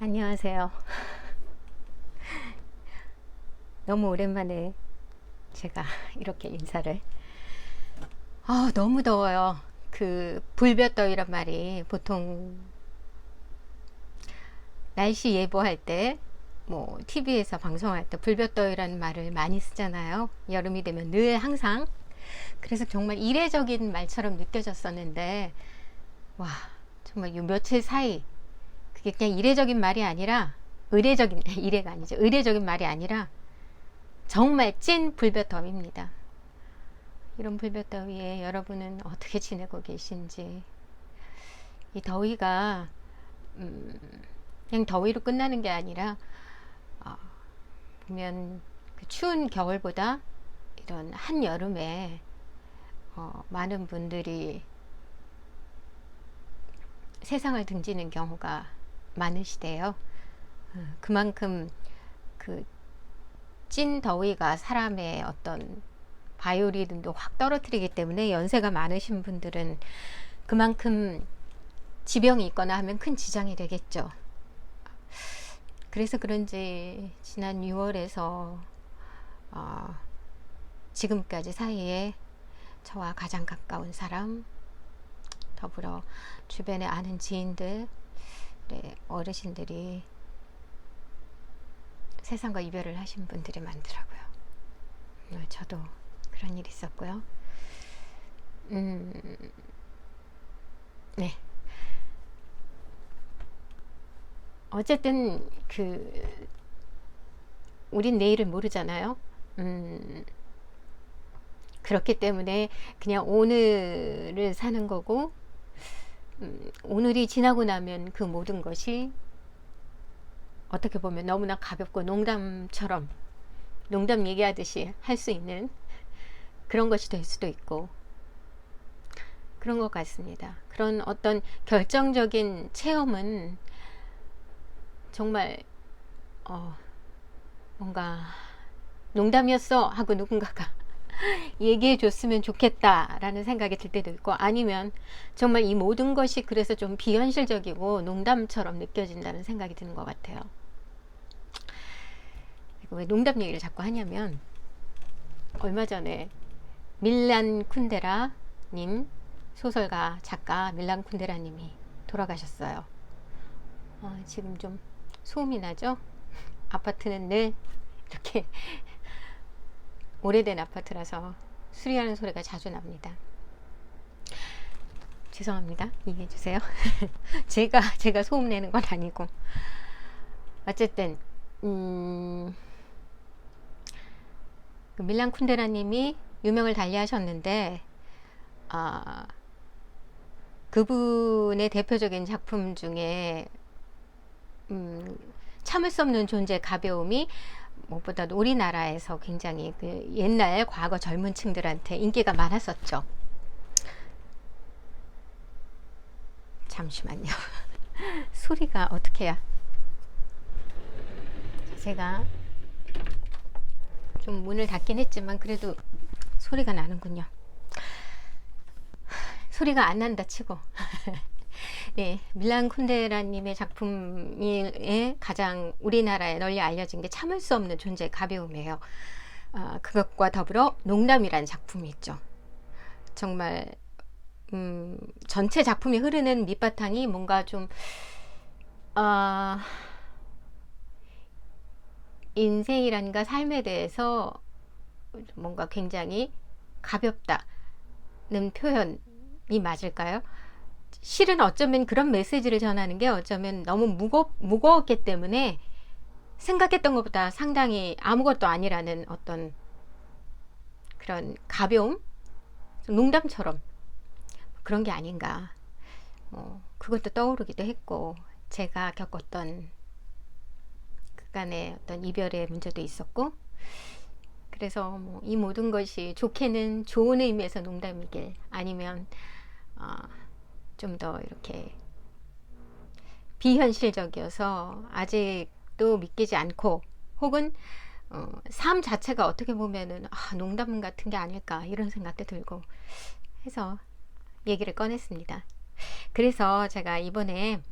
안녕하세요. 너무 오랜만에 제가 이렇게 인사를. 너무 더워요. 그 불볕더위란 말이 보통 날씨 예보할 때 뭐 TV에서 방송할 때 불볕더위라는 말을 많이 쓰잖아요. 여름이 되면 늘 항상. 그래서 정말 이례적인 말처럼 느껴졌었는데, 와, 정말 요 며칠 사이 그게 그냥 이례적인 말이 아니라 의례적인 이례가 아니죠. 의례적인 말이 아니라 정말 찐 불볕더위입니다. 이런 불볕더위에 여러분은 어떻게 지내고 계신지. 이 더위가 그냥 더위로 끝나는 게 아니라 어, 보면 그 추운 겨울보다 이런 한여름에 많은 분들이 세상을 등지는 경우가 많으시대요. 그만큼 그 찐 더위가 사람의 어떤 바이오리듬도 확 떨어뜨리기 때문에 연세가 많으신 분들은 그만큼 지병이 있거나 하면 큰 지장이 되겠죠. 그래서 그런지 지난 6월에서 지금까지 사이에 저와 가장 가까운 사람, 더불어 주변에 아는 지인들, 어르신들이 세상과 이별을 하신 분들이 많더라고요. 저도 그런 일이 있었고요. 네. 어쨌든 우린 내일을 모르잖아요. 그렇기 때문에 그냥 오늘을 사는 거고, 오늘이 지나고 나면 그 모든 것이 어떻게 보면 너무나 가볍고 농담처럼 농담 얘기하듯이 할 수 있는 그런 것이 될 수도 있고, 그런 것 같습니다. 그런 어떤 결정적인 체험은 정말 뭔가 농담이었어 하고 누군가가 얘기해 줬으면 좋겠다라는 생각이 들 때도 있고, 아니면 정말 이 모든 것이 그래서 좀 비현실적이고 농담처럼 느껴진다는 생각이 드는 것 같아요. 왜 농담 얘기를 자꾸 하냐면, 얼마 전에 밀란 쿤데라 님, 소설가 작가 밀란 쿤데라 님이 돌아가셨어요. 지금 좀 소음이 나죠? 아파트는 늘 이렇게 오래된 아파트라서 수리하는 소리가 자주 납니다. 죄송합니다. 이해해 주세요. 제가 소음 내는 건 아니고. 어쨌든 그 밀란 쿤데라 님이 유명을 달리하셨는데, 그분의 대표적인 작품 중에 참을 수 없는 존재 가벼움이 무엇보다도 우리나라에서 굉장히 그 옛날 과거 젊은 층들한테 인기가 많았었죠. 잠시만요. 소리가 어떻게야? 제가 좀 문을 닫긴 했지만 그래도 소리가 나는군요. 소리가 안 난다 치고. 네, 밀란 쿤데라님의 작품에 가장 우리나라에 널리 알려진 게 참을 수 없는 존재의 가벼움이에요. 그것과 더불어 농담이라는 작품이 있죠. 정말 전체 작품이 흐르는 밑바탕이 뭔가 좀 인생이란가 삶에 대해서 뭔가 굉장히 가볍다는 표현이 맞을까요? 실은 어쩌면 그런 메시지를 전하는 게 어쩌면 너무 무거웠기 때문에 생각했던 것보다 상당히 아무것도 아니라는 어떤 그런 가벼움? 농담처럼 그런 게 아닌가. 그것도 떠오르기도 했고, 제가 겪었던 그간의 어떤 이별의 문제도 있었고, 그래서 이 모든 것이 좋게는 좋은 의미에서 농담이길, 아니면 좀 더 이렇게 비현실적이어서 아직도 믿기지 않고, 혹은 삶 자체가 어떻게 보면은 농담 같은 게 아닐까 이런 생각도 들고 해서 얘기를 꺼냈습니다. 그래서 제가 이번에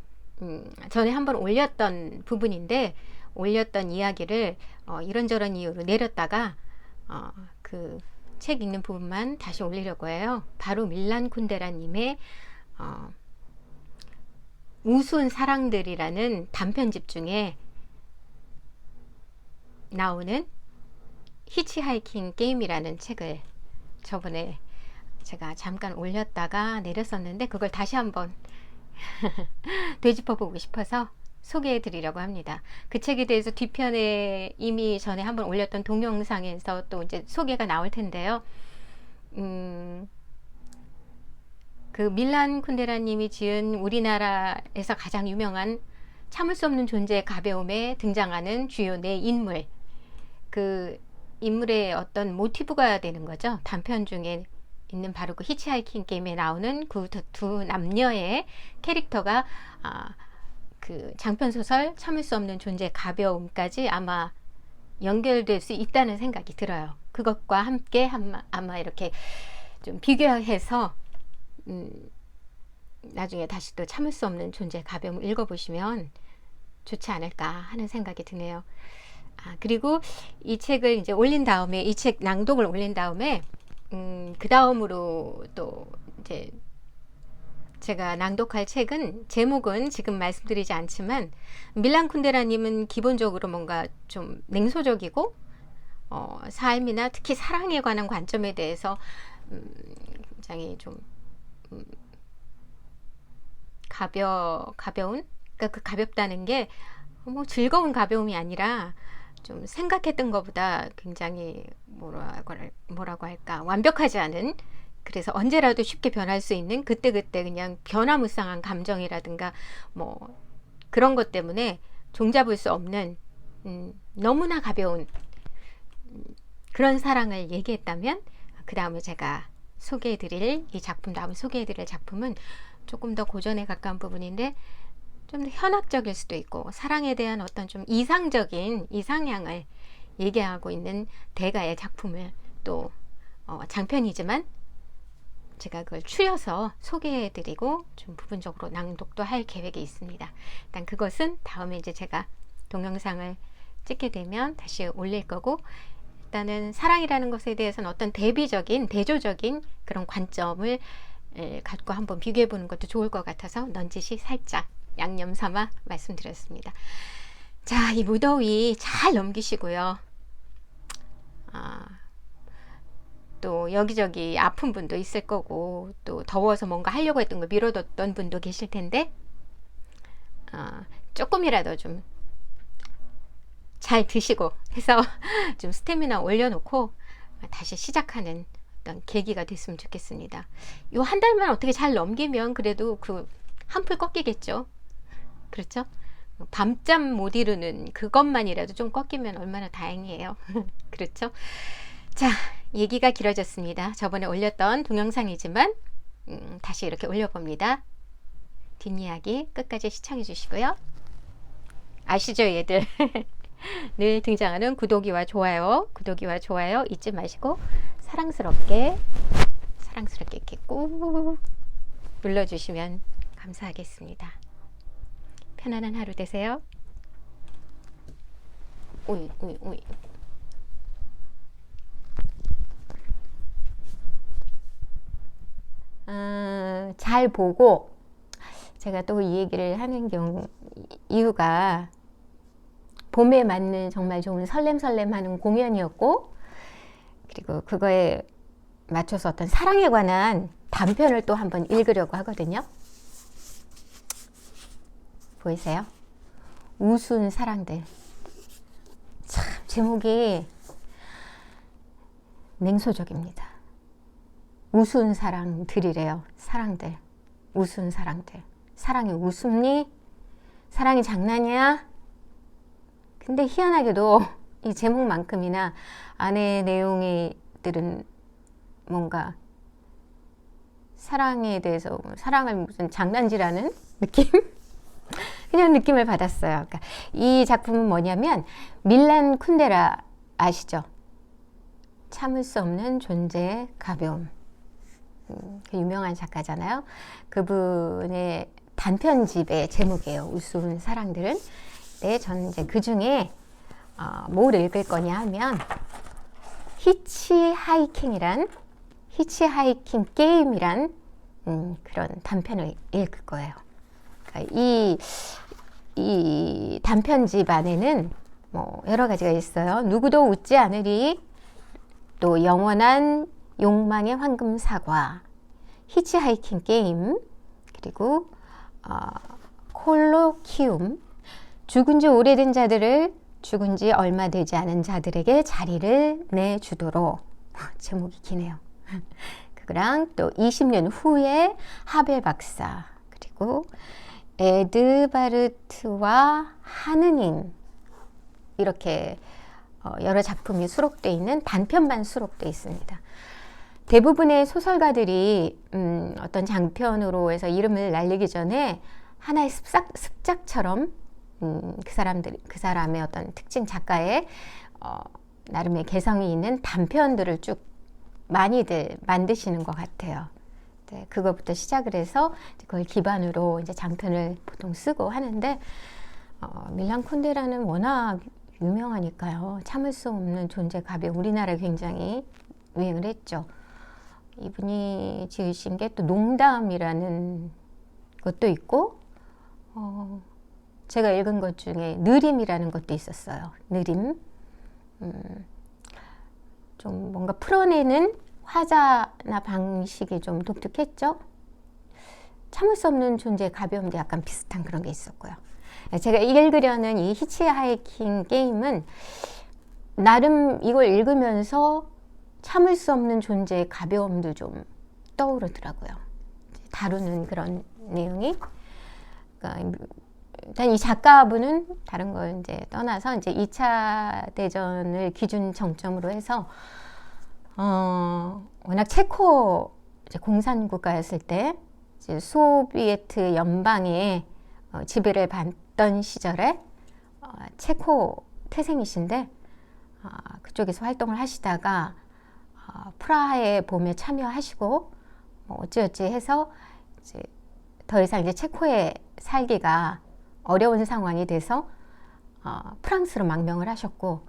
전에 한번 올렸던 부분인데 올렸던 이야기를 이런저런 이유로 내렸다가 그 책 읽는 부분만 다시 올리려고 해요. 바로 밀란 쿤데라님의 우스운 사랑들이라는 단편집 중에 나오는 히치하이킹 게임이라는 책을 저번에 제가 잠깐 올렸다가 내렸었는데 그걸 다시 한번 되짚어보고 싶어서 소개해 드리려고 합니다. 그 책에 대해서 뒤편에 이미 전에 한번 올렸던 동영상에서 또 이제 소개가 나올 텐데요. 그 밀란 쿤데라님이 지은 우리나라에서 가장 유명한 참을 수 없는 존재의 가벼움에 등장하는 주요 네 인물, 그 인물의 어떤 모티브가 되는 거죠. 단편 중에 있는 바로 그 히치하이킹 게임에 나오는 그 두 남녀의 캐릭터가 그 장편소설 참을 수 없는 존재의 가벼움까지 아마 연결될 수 있다는 생각이 들어요. 그것과 함께 아마 이렇게 좀 비교해서 나중에 다시 또 참을 수 없는 존재의 가벼움을 읽어보시면 좋지 않을까 하는 생각이 드네요. 그리고 이 책을 이제 올린 다음에 이 책 낭독을 올린 다음에 그 다음으로 또 이제 제가 낭독할 책은 제목은 지금 말씀드리지 않지만 밀란 쿤데라님은 기본적으로 뭔가 좀 냉소적이고 삶이나 특히 사랑에 관한 관점에 대해서 굉장히 좀 가벼운 그러니까 그 가볍다는 게 뭐 즐거운 가벼움이 아니라 좀 생각했던 것보다 굉장히 뭐라고 할까 완벽하지 않은, 그래서 언제라도 쉽게 변할 수 있는 그때그때 그냥 변화무쌍한 감정이라든가 뭐 그런 것 때문에 종잡을 수 없는 너무나 가벼운 그런 사랑을 얘기했다면, 그 다음에 제가 소개해드릴 이 작품, 다음 소개해드릴 작품은 조금 더 고전에 가까운 부분인데 좀 더 현학적일 수도 있고 사랑에 대한 어떤 좀 이상적인 이상향을 얘기하고 있는 대가의 작품을 또 장편이지만 제가 그걸 추려서 소개해드리고 좀 부분적으로 낭독도 할 계획이 있습니다. 일단 그것은 다음에 이제 제가 동영상을 찍게 되면 다시 올릴 거고, 일단은 사랑이라는 것에 대해서는 어떤 대조적인 그런 관점을 갖고 한번 비교해 보는 것도 좋을 것 같아서 넌지시 살짝 양념 삼아 말씀드렸습니다. 자, 이 무더위 잘 넘기시고요. 또 여기저기 아픈 분도 있을 거고 또 더워서 뭔가 하려고 했던 거 미뤄뒀던 분도 계실 텐데 조금이라도 좀 잘 드시고 해서 좀 스태미나 올려놓고 다시 시작하는 어떤 계기가 됐으면 좋겠습니다. 요 한 달만 어떻게 잘 넘기면 그래도 그 한풀 꺾이겠죠. 그렇죠? 밤잠 못 이루는 그것만이라도 좀 꺾이면 얼마나 다행이에요. 그렇죠? 자, 얘기가 길어졌습니다. 저번에 올렸던 동영상이지만 다시 이렇게 올려봅니다. 뒷이야기 끝까지 시청해 주시고요. 아시죠, 얘들? 늘 등장하는 구독이와 좋아요 잊지 마시고 사랑스럽게 이렇게 꾹 눌러주시면 감사하겠습니다. 편안한 하루 되세요. 오이. 잘 보고 제가 또 이 얘기를 하는 이유가 봄에 맞는 정말 좋은 설렘하는 공연이었고, 그리고 그거에 맞춰서 어떤 사랑에 관한 단편을 또 한번 읽으려고 하거든요. 보이세요? 우스운 사랑들. 참 제목이 냉소적입니다. 우스운 사랑들이래요. 사랑들. 우스운 사랑들. 사랑이 우습니? 사랑이 장난이야? 근데 희한하게도 이 제목만큼이나 안에 내용들은 뭔가 사랑에 대해서 사랑을 무슨 장난질하는 느낌? 그냥 느낌을 받았어요. 그러니까 이 작품은 뭐냐면 밀란 쿤데라 아시죠? 참을 수 없는 존재의 가벼움. 유명한 작가잖아요. 그분의 단편집의 제목이에요. 우스운 사랑들은. 네, 저는 이제 그 중에 뭘 읽을 거냐 하면 히치하이킹 게임이란 그런 단편을 읽을 거예요. 그러니까 이 단편집 안에는 뭐 여러 가지가 있어요. 누구도 웃지 않으리, 또 영원한 욕망의 황금 사과, 히치하이킹 게임, 그리고 콜로키움, 죽은 지 오래된 자들을 죽은 지 얼마 되지 않은 자들에게 자리를 내주도록. 제목이 기네요. 그거랑 또 20년 후에 하벨 박사, 그리고 에드바르트와 하느님, 이렇게 여러 작품이 수록되어 있는 단편만 수록되어 있습니다. 대부분의 소설가들이 어떤 장편으로 해서 이름을 날리기 전에 하나의 습작처럼 그 사람의 어떤 특징, 작가의 나름의 개성이 있는 단편들을 쭉 많이들 만드시는 것 같아요. 네, 그거부터 시작을 해서 그걸 기반으로 이제 장편을 보통 쓰고 하는데, 밀란 쿤데라는 워낙 유명하니까요. 참을 수 없는 존재 가벼움, 우리나라에 굉장히 유행을 했죠. 이분이 지으신 게 또 농담이라는 것도 있고, 제가 읽은 것 중에 느림이라는 것도 있었어요. 느림. 좀 뭔가 풀어내는 화자나 방식이 좀 독특했죠. 참을 수 없는 존재의 가벼움도 약간 비슷한 그런 게 있었고요. 제가 읽으려는 이 히치하이킹 게임은 나름 이걸 읽으면서 참을 수 없는 존재의 가벼움도 좀 떠오르더라고요. 다루는 그런 내용이. 그러니까 일단 이 작가분은 다른 걸 이제 떠나서 이제 2차 대전을 기준 정점으로 해서 워낙 체코 이제 공산국가였을 때 이제 소비에트 연방의 지배를 받던 시절에 체코 태생이신데 그쪽에서 활동을 하시다가 프라하의 봄에 참여하시고 어찌어찌 해서 이제 더 이상 이제 체코에 살기가 어려운 상황이 돼서 프랑스로 망명을 하셨고,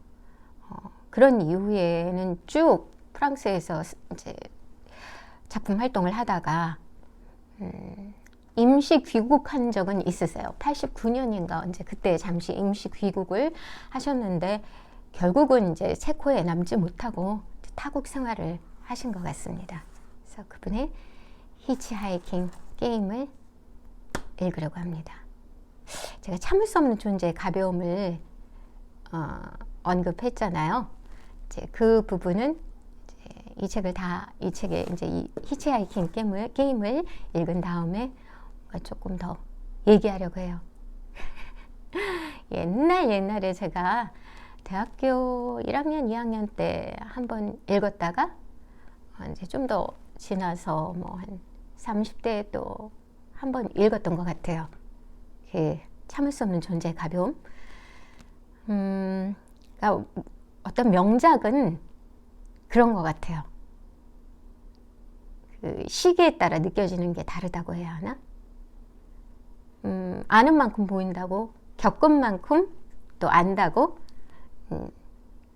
그런 이후에는 쭉 프랑스에서 이제 작품 활동을 하다가 임시 귀국한 적은 있으세요. 89년인가 언제 그때 잠시 임시 귀국을 하셨는데 결국은 이제 체코에 남지 못하고 타국 생활을 하신 것 같습니다. 그래서 그분의 히치하이킹 게임을 읽으려고 합니다. 제가 참을 수 없는 존재의 가벼움을 언급했잖아요. 이제 그 부분은 이제 이 책의 이제 이 히치하이킹 게임을 읽은 다음에 조금 더 얘기하려고 해요. 옛날에 제가 대학교 1학년, 2학년 때 한번 읽었다가 이제 좀 더 지나서 뭐 한 30대에 또 한번 읽었던 것 같아요. 그 참을 수 없는 존재의 가벼움. 그러니까 어떤 명작은 그런 것 같아요. 그 시기에 따라 느껴지는 게 다르다고 해야 하나? 아는 만큼 보인다고, 겪은 만큼 또 안다고,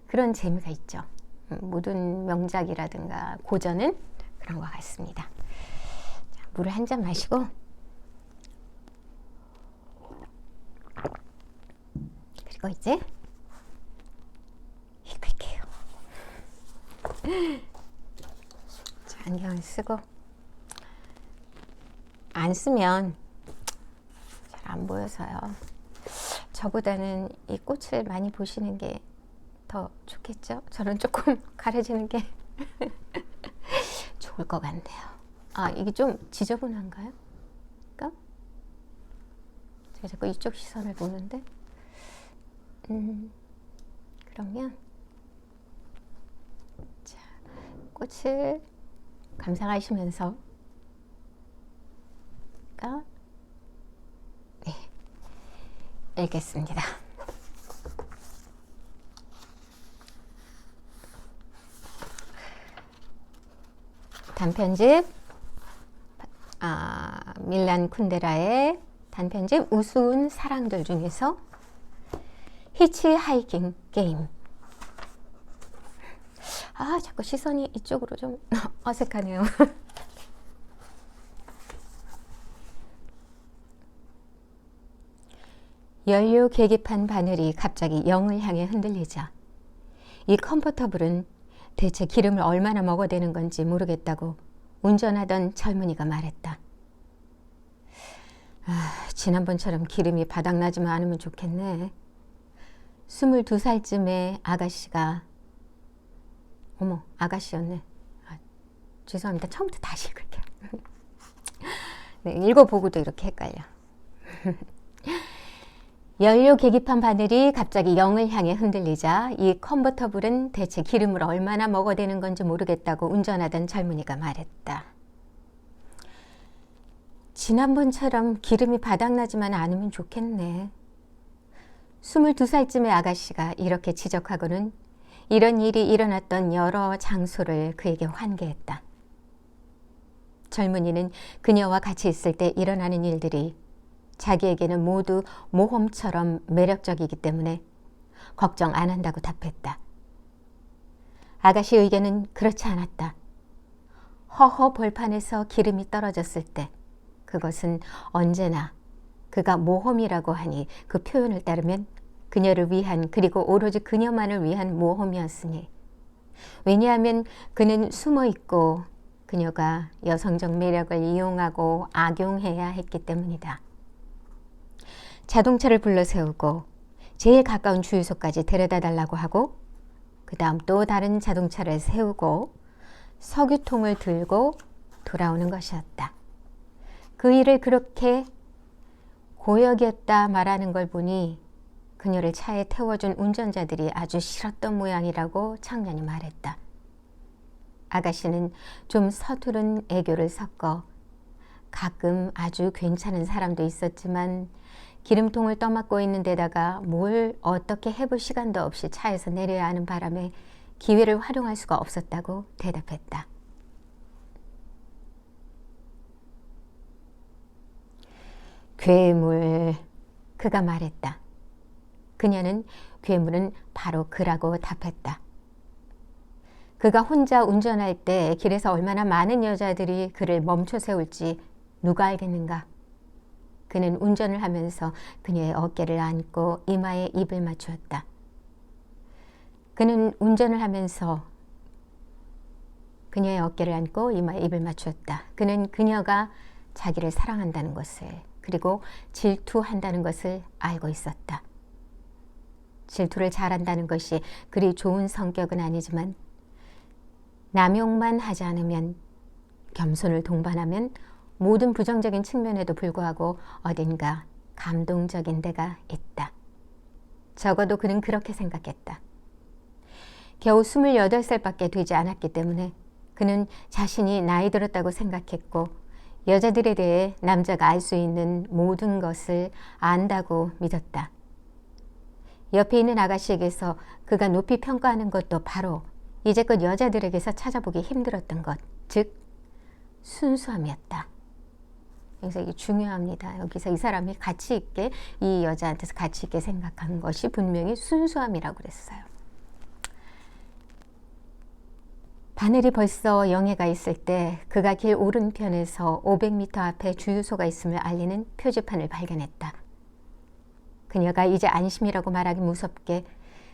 그런 재미가 있죠. 모든 명작이라든가 고전은 그런 것 같습니다. 자, 물을 한 잔 마시고, 그리고 이제 읽을게요. 자, 안경을 쓰고, 안 쓰면 잘 안 보여서요. 저보다는 이 꽃을 많이 보시는 게 더 좋겠죠? 저는 조금 가려지는 게 좋을 것 같네요. 이게 좀 지저분한가요? 그러니까 제가 자꾸 이쪽 시선을 보는데, 그러면 자, 꽃을 감상하시면서 네, 읽겠습니다. 단편집 밀란 쿤데라의 단편집 우스운 사랑들 중에서 히치하이킹 게임. 아, 자꾸 시선이 이쪽으로 좀 어색하네요. 연료 계기판 바늘이 갑자기 0을 향해 흔들리자 이 컨버터블은 대체 기름을 얼마나 먹어대는 건지 모르겠다고 운전하던 젊은이가 말했다. 지난번처럼 기름이 바닥나지만 않으면 좋겠네. 22살쯤에 아가씨가, 어머, 아가씨였네. 죄송합니다. 처음부터 다시 읽을게요. 네, 읽어보고도 이렇게 헷갈려. 연료 계기판 바늘이 갑자기 0을 향해 흔들리자 이 컨버터블은 대체 기름을 얼마나 먹어대는 건지 모르겠다고 운전하던 젊은이가 말했다. 지난번처럼 기름이 바닥나지만 않으면 좋겠네. 22살쯤의 아가씨가 이렇게 지적하고는 이런 일이 일어났던 여러 장소를 그에게 환기했다. 젊은이는 그녀와 같이 있을 때 일어나는 일들이 자기에게는 모두 모험처럼 매력적이기 때문에 걱정 안 한다고 답했다. 아가씨 의견은 그렇지 않았다. 허허 벌판에서 기름이 떨어졌을 때 그것은 언제나 그가 모험이라고 하니 그 표현을 따르면 그녀를 위한 그리고 오로지 그녀만을 위한 모험이었으니 왜냐하면 그는 숨어있고 그녀가 여성적 매력을 이용하고 악용해야 했기 때문이다. 자동차를 불러 세우고 제일 가까운 주유소까지 데려다 달라고 하고 그 다음 또 다른 자동차를 세우고 석유통을 들고 돌아오는 것이었다. 그 일을 그렇게 고역이었다 말하는 걸 보니 그녀를 차에 태워준 운전자들이 아주 싫었던 모양이라고 청년이 말했다. 아가씨는 좀 서투른 애교를 섞어 가끔 아주 괜찮은 사람도 있었지만 기름통을 떠맡고 있는 데다가 뭘 어떻게 해볼 시간도 없이 차에서 내려야 하는 바람에 기회를 활용할 수가 없었다고 대답했다. 괴물, 그가 말했다. 그녀는 괴물은 바로 그라고 답했다. 그가 혼자 운전할 때 길에서 얼마나 많은 여자들이 그를 멈춰 세울지 누가 알겠는가. 그는 운전을 하면서 그녀의 어깨를 안고 이마에 입을 맞추었다. 그는 운전을 하면서 그녀의 어깨를 안고 이마에 입을 맞추었다. 그는 그녀가 자기를 사랑한다는 것을 그리고 질투한다는 것을 알고 있었다. 질투를 잘한다는 것이 그리 좋은 성격은 아니지만 남용만 하지 않으면 겸손을 동반하면 모든 부정적인 측면에도 불구하고 어딘가 감동적인 데가 있다. 적어도 그는 그렇게 생각했다. 겨우 28살밖에 되지 않았기 때문에 그는 자신이 나이 들었다고 생각했고 여자들에 대해 남자가 알 수 있는 모든 것을 안다고 믿었다. 옆에 있는 아가씨에게서 그가 높이 평가하는 것도 바로 이제껏 여자들에게서 찾아보기 힘들었던 것, 즉 순수함이었다. 여기서 이게 중요합니다. 여기서 이 사람이 가치 있게 이 여자한테서 가치 있게 생각한 것이 분명히 순수함이라고 그랬어요. 바늘이 벌써 영해가 있을 때 그가 길 오른편에서 500m 앞에 주유소가 있음을 알리는 표지판을 발견했다. 그녀가 이제 안심이라고 말하기 무섭게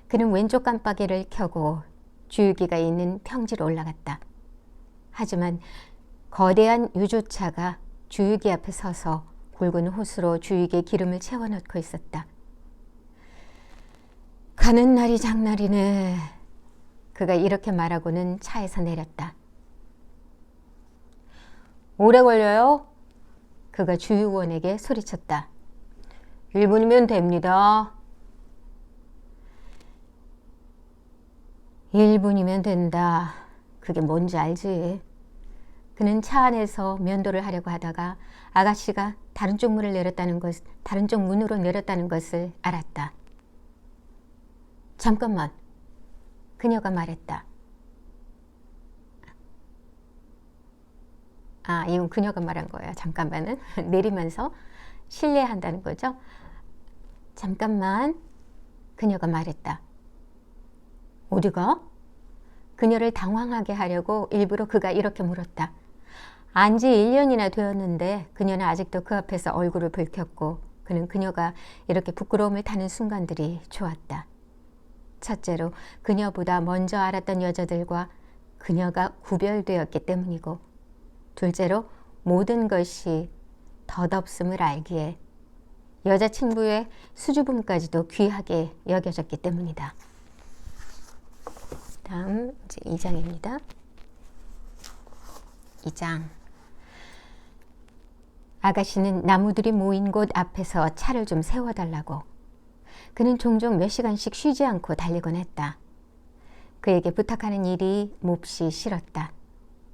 그는 왼쪽 깜빡이를 켜고 주유기가 있는 평지로 올라갔다. 하지만 거대한 유조차가 주유기 앞에 서서 굵은 호스로 주유기에 기름을 채워넣고 있었다. 가는 날이 장날이네. 그가 이렇게 말하고는 차에서 내렸다. 오래 걸려요? 그가 주유원에게 소리쳤다. 1분이면 됩니다. 1분이면 된다. 그게 뭔지 알지? 그는 차 안에서 면도를 하려고 하다가 아가씨가 다른 쪽 문으로 내렸다는 것을 알았다. 잠깐만. 그녀가 말했다. 이건 그녀가 말한 거예요. 잠깐만은. 내리면서 실례한다는 거죠. 잠깐만. 그녀가 말했다. 어디가? 그녀를 당황하게 하려고 일부러 그가 이렇게 물었다. 안지 1년이나 되었는데 그녀는 아직도 그 앞에서 얼굴을 붉혔고 그는 그녀가 이렇게 부끄러움을 타는 순간들이 좋았다. 첫째로 그녀보다 먼저 알았던 여자들과 그녀가 구별되었기 때문이고 둘째로 모든 것이 덧없음을 알기에 여자친구의 수줍음까지도 귀하게 여겨졌기 때문이다. 다음 이제 2장입니다. 2장. 아가씨는 나무들이 모인 곳 앞에서 차를 좀 세워달라고. 그는 종종 몇 시간씩 쉬지 않고 달리곤 했다. 그에게 부탁하는 일이 몹시 싫었다.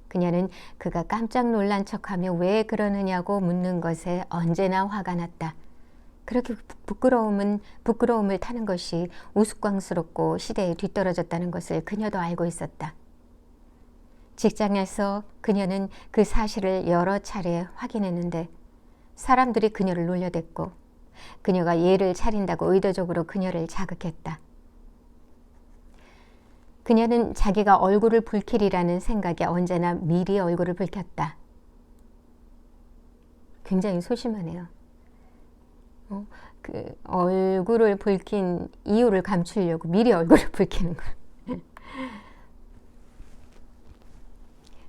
그녀는 그가 깜짝 놀란 척하며 왜 그러느냐고 묻는 것에 언제나 화가 났다. 그렇게 부끄러움을 타는 것이 우스꽝스럽고 시대에 뒤떨어졌다는 것을 그녀도 알고 있었다. 직장에서 그녀는 그 사실을 여러 차례 확인했는데 사람들이 그녀를 놀려댔고 그녀가 예를 차린다고 의도적으로 그녀를 자극했다. 그녀는 자기가 얼굴을 붉히리라는 생각에 언제나 미리 얼굴을 붉혔다. 굉장히 소심하네요. 그 얼굴을 붉힌 이유를 감추려고 미리 얼굴을 붉히는 거.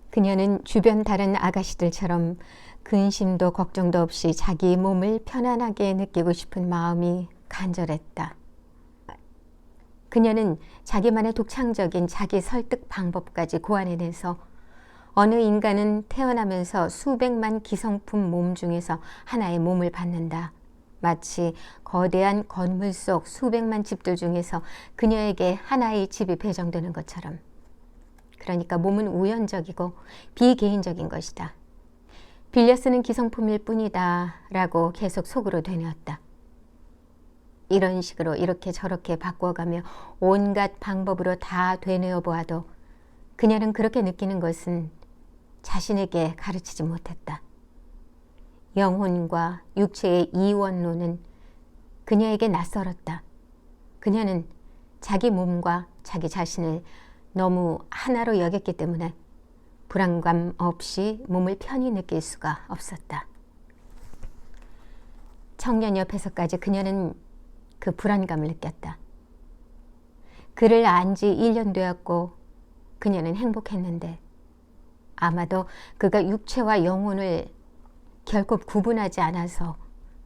그녀는 주변 다른 아가씨들처럼 근심도 걱정도 없이 자기 몸을 편안하게 느끼고 싶은 마음이 간절했다. 그녀는 자기만의 독창적인 자기 설득 방법까지 고안해내서 어느 인간은 태어나면서 수백만 기성품 몸 중에서 하나의 몸을 받는다. 마치 거대한 건물 속 수백만 집들 중에서 그녀에게 하나의 집이 배정되는 것처럼. 그러니까 몸은 우연적이고 비개인적인 것이다. 빌려 쓰는 기성품일 뿐이다 라고 계속 속으로 되뇌었다. 이런 식으로 이렇게 저렇게 바꿔가며 온갖 방법으로 다 되뇌어 보아도 그녀는 그렇게 느끼는 것은 자신에게 가르치지 못했다. 영혼과 육체의 이원론은 그녀에게 낯설었다. 그녀는 자기 몸과 자기 자신을 너무 하나로 여겼기 때문에 불안감 없이 몸을 편히 느낄 수가 없었다. 청년 옆에서까지 그녀는 그 불안감을 느꼈다. 그를 안 지 1년 되었고 그녀는 행복했는데 아마도 그가 육체와 영혼을 결코 구분하지 않아서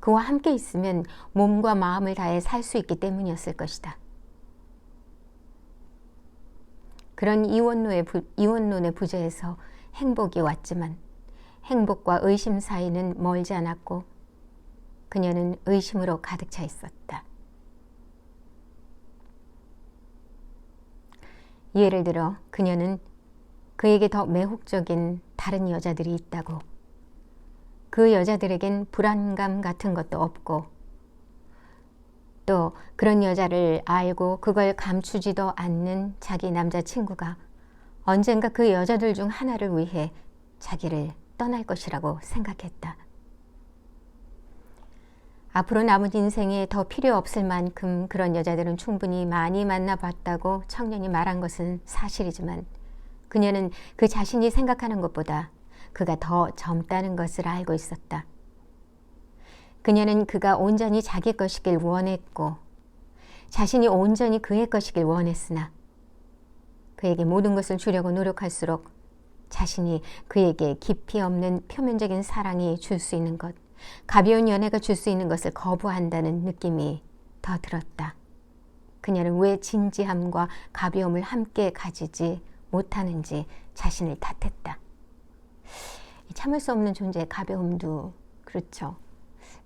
그와 함께 있으면 몸과 마음을 다해 살 수 있기 때문이었을 것이다. 그런 이원론의 부재에서 행복이 왔지만 행복과 의심 사이는 멀지 않았고 그녀는 의심으로 가득 차 있었다. 예를 들어 그녀는 그에게 더 매혹적인 다른 여자들이 있다고, 그 여자들에겐 불안감 같은 것도 없고, 또 그런 여자를 알고 그걸 감추지도 않는 자기 남자친구가 언젠가 그 여자들 중 하나를 위해 자기를 떠날 것이라고 생각했다. 앞으로 남은 인생에 더 필요 없을 만큼 그런 여자들은 충분히 많이 만나봤다고 청년이 말한 것은 사실이지만 그녀는 그 자신이 생각하는 것보다 그가 더 젊다는 것을 알고 있었다. 그녀는 그가 온전히 자기 것이길 원했고 자신이 온전히 그의 것이길 원했으나 그에게 모든 것을 주려고 노력할수록 자신이 그에게 깊이 없는 표면적인 사랑이 줄 수 있는 것, 가벼운 연애가 줄 수 있는 것을 거부한다는 느낌이 더 들었다. 그녀는 왜 진지함과 가벼움을 함께 가지지 못하는지 자신을 탓했다. 참을 수 없는 존재의 가벼움도 그렇죠.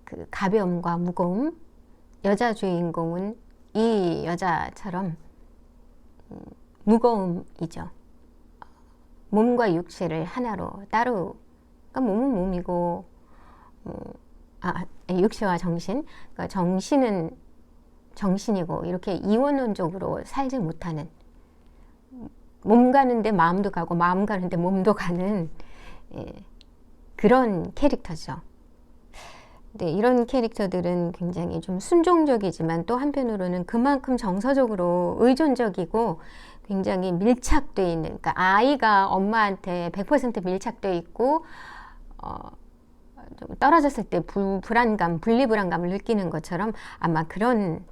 그 가벼움과 무거움, 여자 주인공은 이 여자처럼 무거움이죠. 몸과 육체를 하나로 따로, 그러니까 몸은 몸이고 육체와 정신, 그러니까 정신은 정신이고 이렇게 이원론적으로 살지 못하는, 몸 가는데 마음도 가고 마음 가는데 몸도 가는 그런 캐릭터죠. 네, 이런 캐릭터들은 굉장히 좀 순종적이지만 또 한편으로는 그만큼 정서적으로 의존적이고 굉장히 밀착돼 있는, 그러니까 아이가 엄마한테 100% 밀착돼 있고 좀 떨어졌을 때 불안감, 분리불안감을 느끼는 것처럼 아마 그런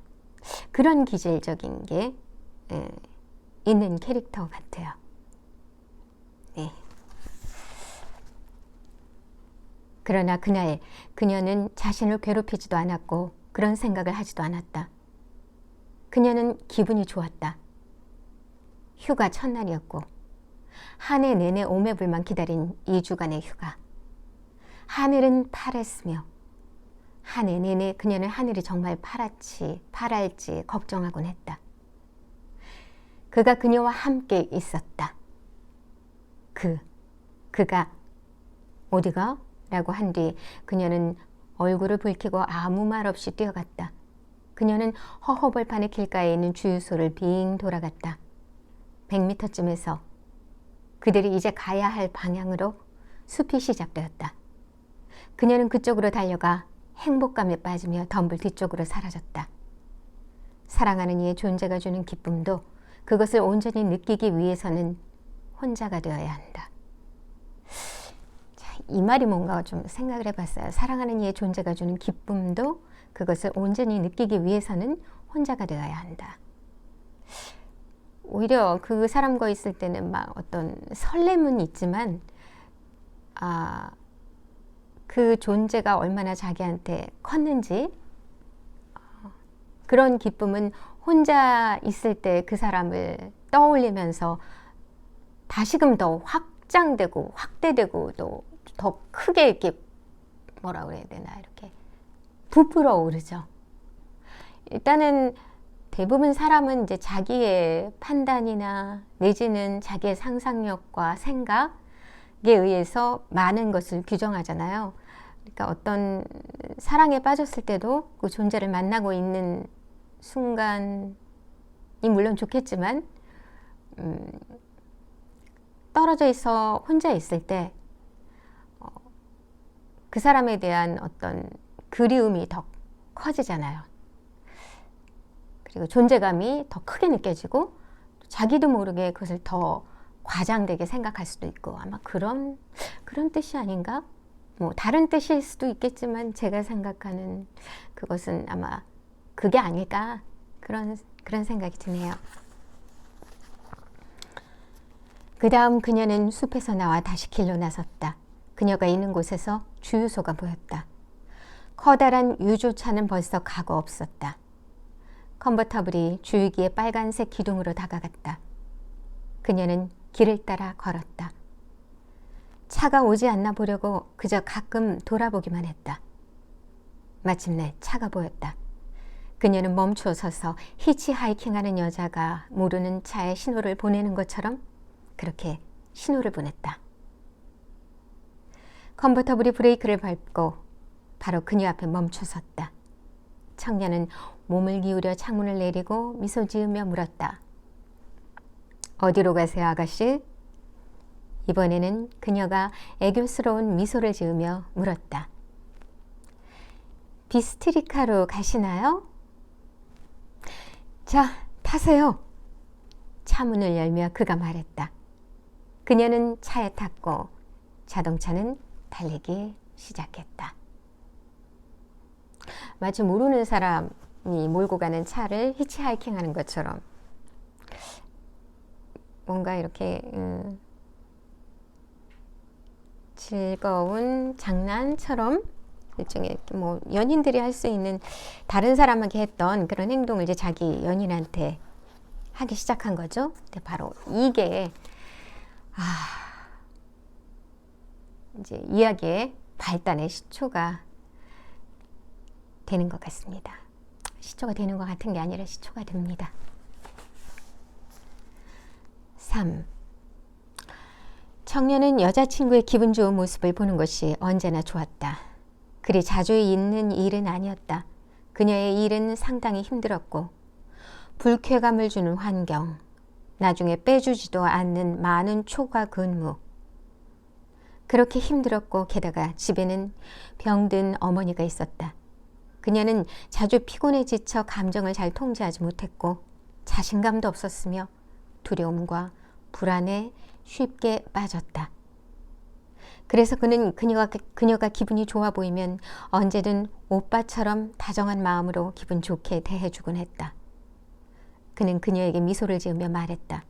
기질적인 게 있는 캐릭터 같아요. 네. 그러나 그날 그녀는 자신을 괴롭히지도 않았고 그런 생각을 하지도 않았다. 그녀는 기분이 좋았다. 휴가 첫날이었고 한 해 내내 오매불만 기다린 2주간의 휴가. 하늘은 파랬으며 한 해 내내 그녀는 하늘이 정말 파랄지 걱정하곤 했다. 그가 그녀와 함께 있었다. 그가 어디가? 라고 한 뒤 그녀는 얼굴을 붉히고 아무 말 없이 뛰어갔다. 그녀는 허허벌판의 길가에 있는 주유소를 빙 돌아갔다. 100m쯤에서 그들이 이제 가야 할 방향으로 숲이 시작되었다. 그녀는 그쪽으로 달려가 행복감에 빠지며 덤불 뒤쪽으로 사라졌다. 사랑하는 이의 존재가 주는 기쁨도 그것을 온전히 느끼기 위해서는 혼자가 되어야 한다. 자, 이 말이 뭔가 좀 생각을 해봤어요. 사랑하는 이의 존재가 주는 기쁨도 그것을 온전히 느끼기 위해서는 혼자가 되어야 한다. 오히려 그 사람과 있을 때는 막 어떤 설렘은 있지만 그 존재가 얼마나 자기한테 컸는지 그런 기쁨은 혼자 있을 때 그 사람을 떠올리면서 다시금 더 확장되고 확대되고 또 더 크게 이렇게 뭐라 그래야 되나 이렇게 부풀어 오르죠. 일단은 대부분 사람은 이제 자기의 판단이나 내지는 자기의 상상력과 생각에 의해서 많은 것을 규정하잖아요. 그러니까 어떤 사랑에 빠졌을 때도 그 존재를 만나고 있는 순간이 물론 좋겠지만 떨어져 있어 혼자 있을 때 그 사람에 대한 어떤 그리움이 더 커지잖아요. 그리고 존재감이 더 크게 느껴지고 자기도 모르게 그것을 더 과장되게 생각할 수도 있고 아마 그런 뜻이 아닌가? 뭐 다른 뜻일 수도 있겠지만 제가 생각하는 그것은 아마 그게 아닐까 그런 생각이 드네요. 그 다음 그녀는 숲에서 나와 다시 길로 나섰다. 그녀가 있는 곳에서 주유소가 보였다. 커다란 유조차는 벌써 가고 없었다. 컨버터블이 주유기의 빨간색 기둥으로 다가갔다. 그녀는 길을 따라 걸었다. 차가 오지 않나 보려고 그저 가끔 돌아보기만 했다. 마침내 차가 보였다. 그녀는 멈춰 서서 히치하이킹하는 여자가 모르는 차에 신호를 보내는 것처럼 그렇게 신호를 보냈다. 컨버터블이 브레이크를 밟고 바로 그녀 앞에 멈춰 섰다. 청년은 몸을 기울여 창문을 내리고 미소 지으며 물었다. 어디로 가세요, 아가씨? 이번에는 그녀가 애교스러운 미소를 지으며 물었다. 비스트리카로 가시나요? 자, 타세요. 차문을 열며 그가 말했다. 그녀는 차에 탔고 자동차는 달리기 시작했다. 마치 모르는 사람이 몰고 가는 차를 히치하이킹하는 것처럼 뭔가 이렇게 즐거운 장난처럼 일종의 뭐 연인들이 할 수 있는 다른 사람에게 했던 그런 행동을 이제 자기 연인한테 하기 시작한 거죠. 근데 바로 이게 이제 이야기의 발단의 시초가 되는 것 같습니다. 시초가 되는 것 같은 게 아니라 시초가 됩니다. 3. 청년은 여자친구의 기분 좋은 모습을 보는 것이 언제나 좋았다. 그리 자주 있는 일은 아니었다. 그녀의 일은 상당히 힘들었고 불쾌감을 주는 환경, 나중에 빼주지도 않는 많은 초과 근무, 그렇게 힘들었고 게다가 집에는 병든 어머니가 있었다. 그녀는 자주 피곤에 지쳐 감정을 잘 통제하지 못했고 자신감도 없었으며 두려움과 불안에 쉽게 빠졌다. 그래서 그는 그녀가 기분이 좋아 보이면 언제든 오빠처럼 다정한 마음으로 기분 좋게 대해주곤 했다. 그는 그녀에게 미소를 지으며 말했다.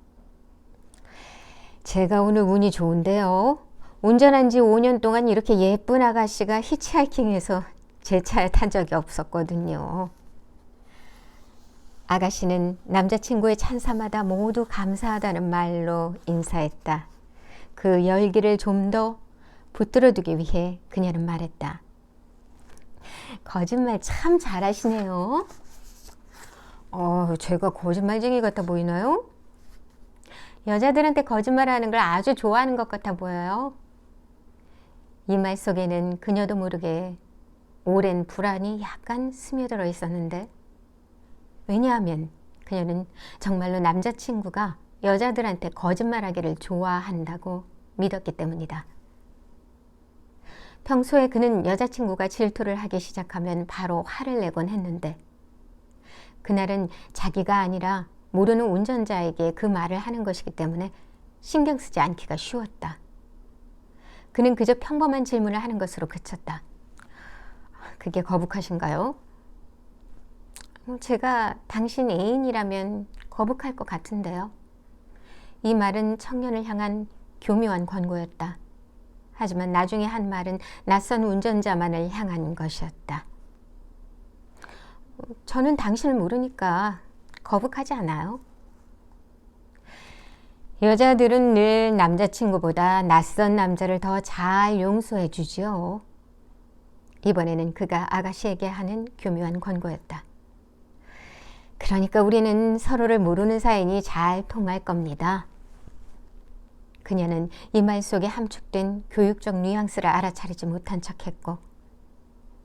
제가 오늘 운이 좋은데요. 운전한 지 5년 동안 이렇게 예쁜 아가씨가 히치하이킹해서 제 차에 탄 적이 없었거든요. 아가씨는 남자친구의 찬사마다 모두 감사하다는 말로 인사했다. 그 열기를 좀 더 붙들어두기 위해 그녀는 말했다. 거짓말 참 잘하시네요. 제가 거짓말쟁이 같아 보이나요? 여자들한테 거짓말하는 걸 아주 좋아하는 것 같아 보여요. 이 말 속에는 그녀도 모르게 오랜 불안이 약간 스며들어 있었는데, 왜냐하면 그녀는 정말로 남자친구가 여자들한테 거짓말하기를 좋아한다고 믿었기 때문이다. 평소에 그는 여자친구가 질투를 하기 시작하면 바로 화를 내곤 했는데, 그날은 자기가 아니라 모르는 운전자에게 그 말을 하는 것이기 때문에 신경 쓰지 않기가 쉬웠다. 그는 그저 평범한 질문을 하는 것으로 그쳤다. 그게 거북하신가요? 제가 당신 애인이라면 거북할 것 같은데요. 이 말은 청년을 향한 교묘한 권고였다. 하지만 나중에 한 말은 낯선 운전자만을 향한 것이었다. 저는 당신을 모르니까 거북하지 않아요. 여자들은 늘 남자친구보다 낯선 남자를 더 잘 용서해 주지요. 이번에는 그가 아가씨에게 하는 교묘한 권고였다. 그러니까 우리는 서로를 모르는 사이니 잘 통할 겁니다. 그녀는 이 말 속에 함축된 교육적 뉘앙스를 알아차리지 못한 척했고,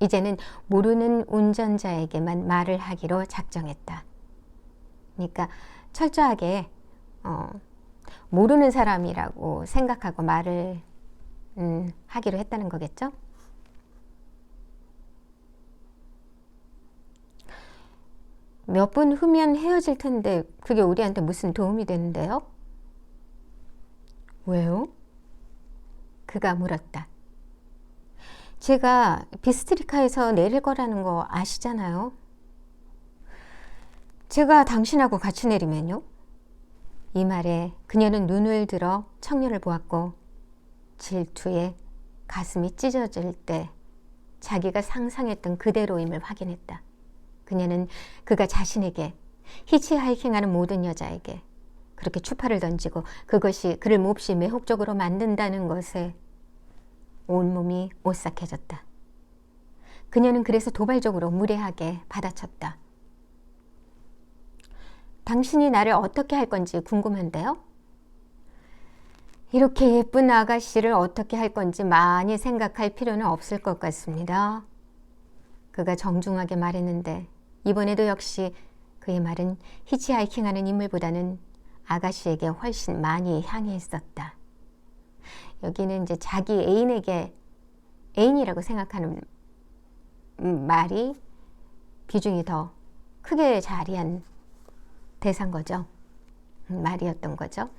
이제는 모르는 운전자에게만 말을 하기로 작정했다. 그러니까 철저하게 모르는 사람이라고 생각하고 말을 하기로 했다는 거겠죠? 몇 분 후면 헤어질 텐데 그게 우리한테 무슨 도움이 되는데요? 왜요? 그가 물었다. 제가 비스트리카에서 내릴 거라는 거 아시잖아요. 제가 당신하고 같이 내리면요? 이 말에 그녀는 눈을 들어 청년을 보았고 질투에 가슴이 찢어질 때 자기가 상상했던 그대로임을 확인했다. 그녀는 그가 자신에게 히치하이킹하는 모든 여자에게 그렇게 추파를 던지고 그것이 그를 몹시 매혹적으로 만든다는 것에 온몸이 오싹해졌다. 그녀는 그래서 도발적으로 무례하게 받아쳤다. 당신이 나를 어떻게 할 건지 궁금한데요? 이렇게 예쁜 아가씨를 어떻게 할 건지 많이 생각할 필요는 없을 것 같습니다. 그가 정중하게 말했는데 이번에도 역시 그의 말은 히치하이킹하는 인물보다는 아가씨에게 훨씬 많이 향해 있었다. 여기는 이제 자기 애인에게 애인이라고 생각하는 말이 비중이 더 크게 자리한 대사인 거죠. 말이었던 거죠.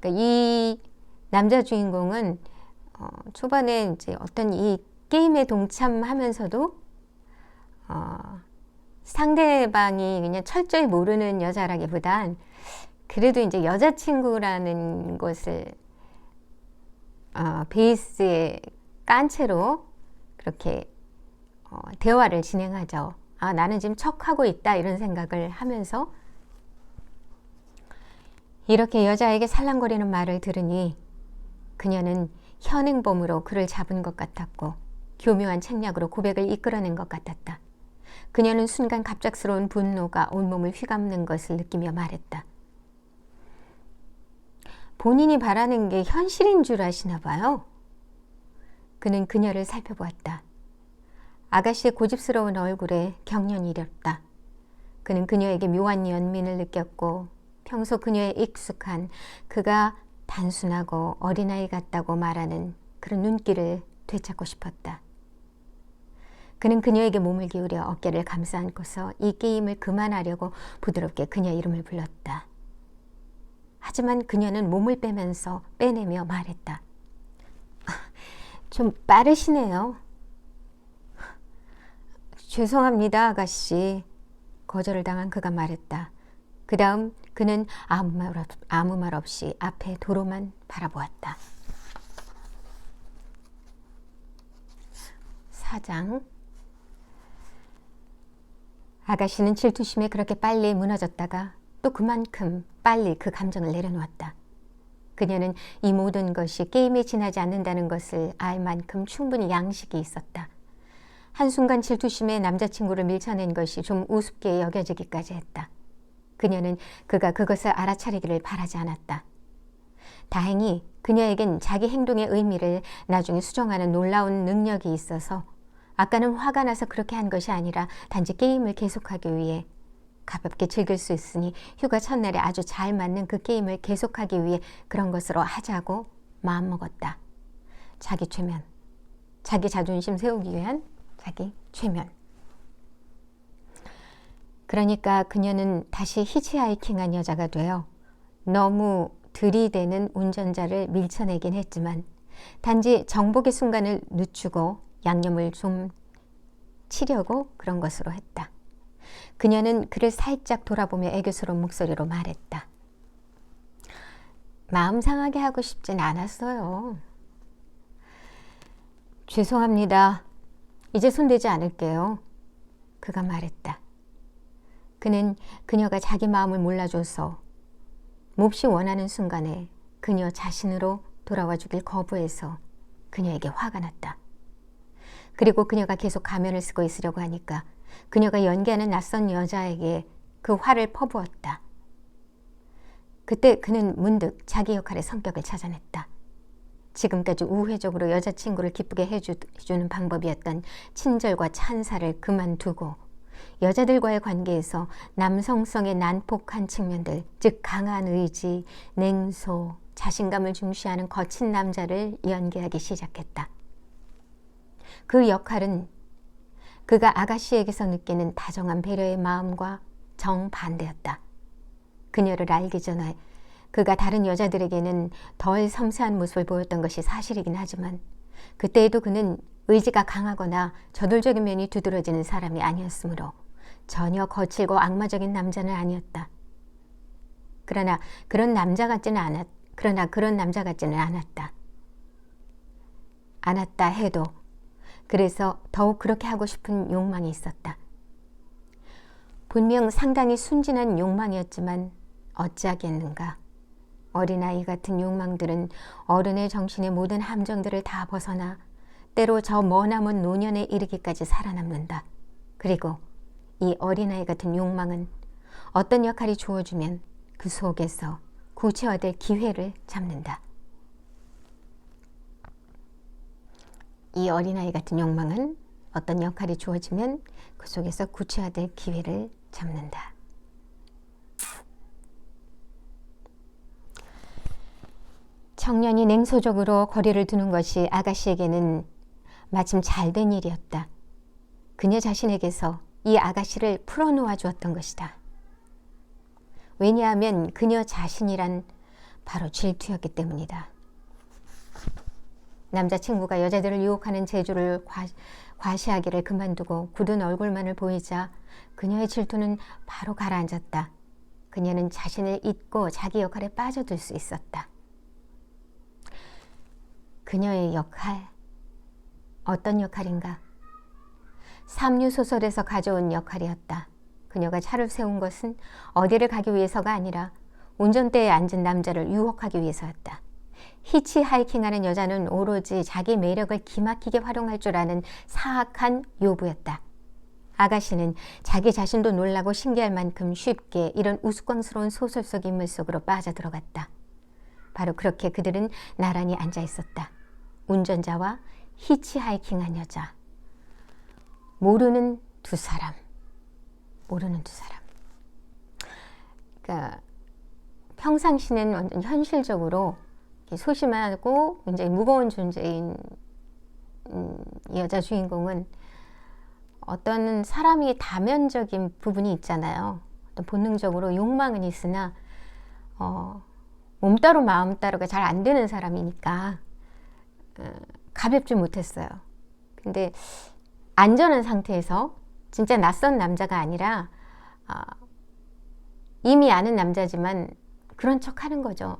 그러니까 이 남자 주인공은 초반에 이제 어떤 이 게임에 동참하면서도 상대방이 그냥 철저히 모르는 여자라기보단 그래도 이제 여자친구라는 것을 베이스에 깐 채로 그렇게 대화를 진행하죠. 나는 지금 척하고 있다 이런 생각을 하면서 이렇게 여자에게 살랑거리는 말을 들으니 그녀는 현행범으로 그를 잡은 것 같았고 교묘한 책략으로 고백을 이끌어낸 것 같았다. 그녀는 순간 갑작스러운 분노가 온몸을 휘감는 것을 느끼며 말했다. 본인이 바라는 게 현실인 줄 아시나 봐요. 그는 그녀를 살펴보았다. 아가씨의 고집스러운 얼굴에 경련이 일었다. 그는 그녀에게 묘한 연민을 느꼈고 평소 그녀의 익숙한 그가 단순하고 어린아이 같다고 말하는 그런 눈길을 되찾고 싶었다. 그는 그녀에게 몸을 기울여 어깨를 감싸 안고서 이 게임을 그만하려고 부드럽게 그녀 이름을 불렀다. 하지만 그녀는 몸을 빼내며 말했다. 좀 빠르시네요. 죄송합니다, 아가씨. 거절을 당한 그가 말했다. 그 다음 그는 아무 말 없이 앞에 도로만 바라보았다. 4장. 아가씨는 질투심에 그렇게 빨리 무너졌다가 또 그만큼 빨리 그 감정을 내려놓았다. 그녀는 이 모든 것이 게임에 지나지 않는다는 것을 알 만큼 충분히 양식이 있었다. 한순간 질투심에 남자친구를 밀쳐낸 것이 좀 우습게 여겨지기까지 했다. 그녀는 그가 그것을 알아차리기를 바라지 않았다. 다행히 그녀에겐 자기 행동의 의미를 나중에 수정하는 놀라운 능력이 있어서 아까는 화가 나서 그렇게 한 것이 아니라 단지 게임을 계속하기 위해 가볍게 즐길 수 있으니 휴가 첫날에 아주 잘 맞는 그 게임을 계속하기 위해 그런 것으로 하자고 마음먹었다. 자기 최면, 자기 자존심 세우기 위한 자기 최면. 그러니까 그녀는 다시 히치하이킹한 여자가 되어 너무 들이대는 운전자를 밀쳐내긴 했지만 단지 정복의 순간을 늦추고 양념을 좀 치려고 그런 것으로 했다. 그녀는 그를 살짝 돌아보며 애교스러운 목소리로 말했다. 마음 상하게 하고 싶진 않았어요. 죄송합니다. 이제 손대지 않을게요. 그가 말했다. 그는 그녀가 자기 마음을 몰라줘서 몹시 원하는 순간에 그녀 자신으로 돌아와 주길 거부해서 그녀에게 화가 났다. 그리고 그녀가 계속 가면을 쓰고 있으려고 하니까 그녀가 연기하는 낯선 여자에게 그 화를 퍼부었다. 그때 그는 문득 자기 역할의 성격을 찾아냈다. 지금까지 우회적으로 여자친구를 기쁘게 해주는 방법이었던 친절과 찬사를 그만두고 여자들과의 관계에서 남성성의 난폭한 측면들, 즉 강한 의지, 냉소, 자신감을 중시하는 거친 남자를 연기하기 시작했다. 그 역할은 그가 아가씨에게서 느끼는 다정한 배려의 마음과 정반대였다. 그녀를 알기 전에 그가 다른 여자들에게는 덜 섬세한 모습을 보였던 것이 사실이긴 하지만 그때에도 그는 의지가 강하거나 저돌적인 면이 두드러지는 사람이 아니었으므로 전혀 거칠고 악마적인 남자는 아니었다. 그러나 그런 남자 같지는 않았다. 않았다 해도 그래서 더욱 그렇게 하고 싶은 욕망이 있었다. 분명 상당히 순진한 욕망이었지만 어찌하겠는가. 어린아이 같은 욕망들은 어른의 정신의 모든 함정들을 다 벗어나 때로 저 머나먼 노년에 이르기까지 살아남는다. 그리고 이 어린아이 같은 욕망은 어떤 역할이 주어지면 그 속에서 구체화될 기회를 잡는다. 이 어린아이 같은 욕망은 어떤 역할이 주어지면 그 속에서 구체화될 기회를 잡는다. 청년이 냉소적으로 거리를 두는 것이 아가씨에게는 마침 잘된 일이었다. 그녀 자신에게서 이 아가씨를 풀어놓아 주었던 것이다. 왜냐하면 그녀 자신이란 바로 질투였기 때문이다. 남자친구가 여자들을 유혹하는 재주를 과시하기를 그만두고 굳은 얼굴만을 보이자 그녀의 질투는 바로 가라앉았다. 그녀는 자신을 잊고 자기 역할에 빠져들 수 있었다. 그녀의 역할, 어떤 역할인가? 삼류 소설에서 가져온 역할이었다. 그녀가 차를 세운 것은 어디를 가기 위해서가 아니라 운전대에 앉은 남자를 유혹하기 위해서였다. 히치하이킹하는 여자는 오로지 자기 매력을 기막히게 활용할 줄 아는 사악한 요부였다. 아가씨는 자기 자신도 놀라고 신기할 만큼 쉽게 이런 우스꽝스러운 소설 속 인물 속으로 빠져들어갔다. 바로 그렇게 그들은 나란히 앉아 있었다. 운전자와 히치하이킹한 여자. 모르는 두 사람. 그러니까 평상시는 완전 현실적으로 소심하고 굉장히 무거운 존재인 이 여자 주인공은 어떤 사람이 다면적인 부분이 있잖아요. 어떤 본능적으로 욕망은 있으나 몸 따로 마음 따로가 잘 안 되는 사람이니까 가볍지 못했어요. 근데 안전한 상태에서 진짜 낯선 남자가 아니라 이미 아는 남자지만 그런 척 하는 거죠.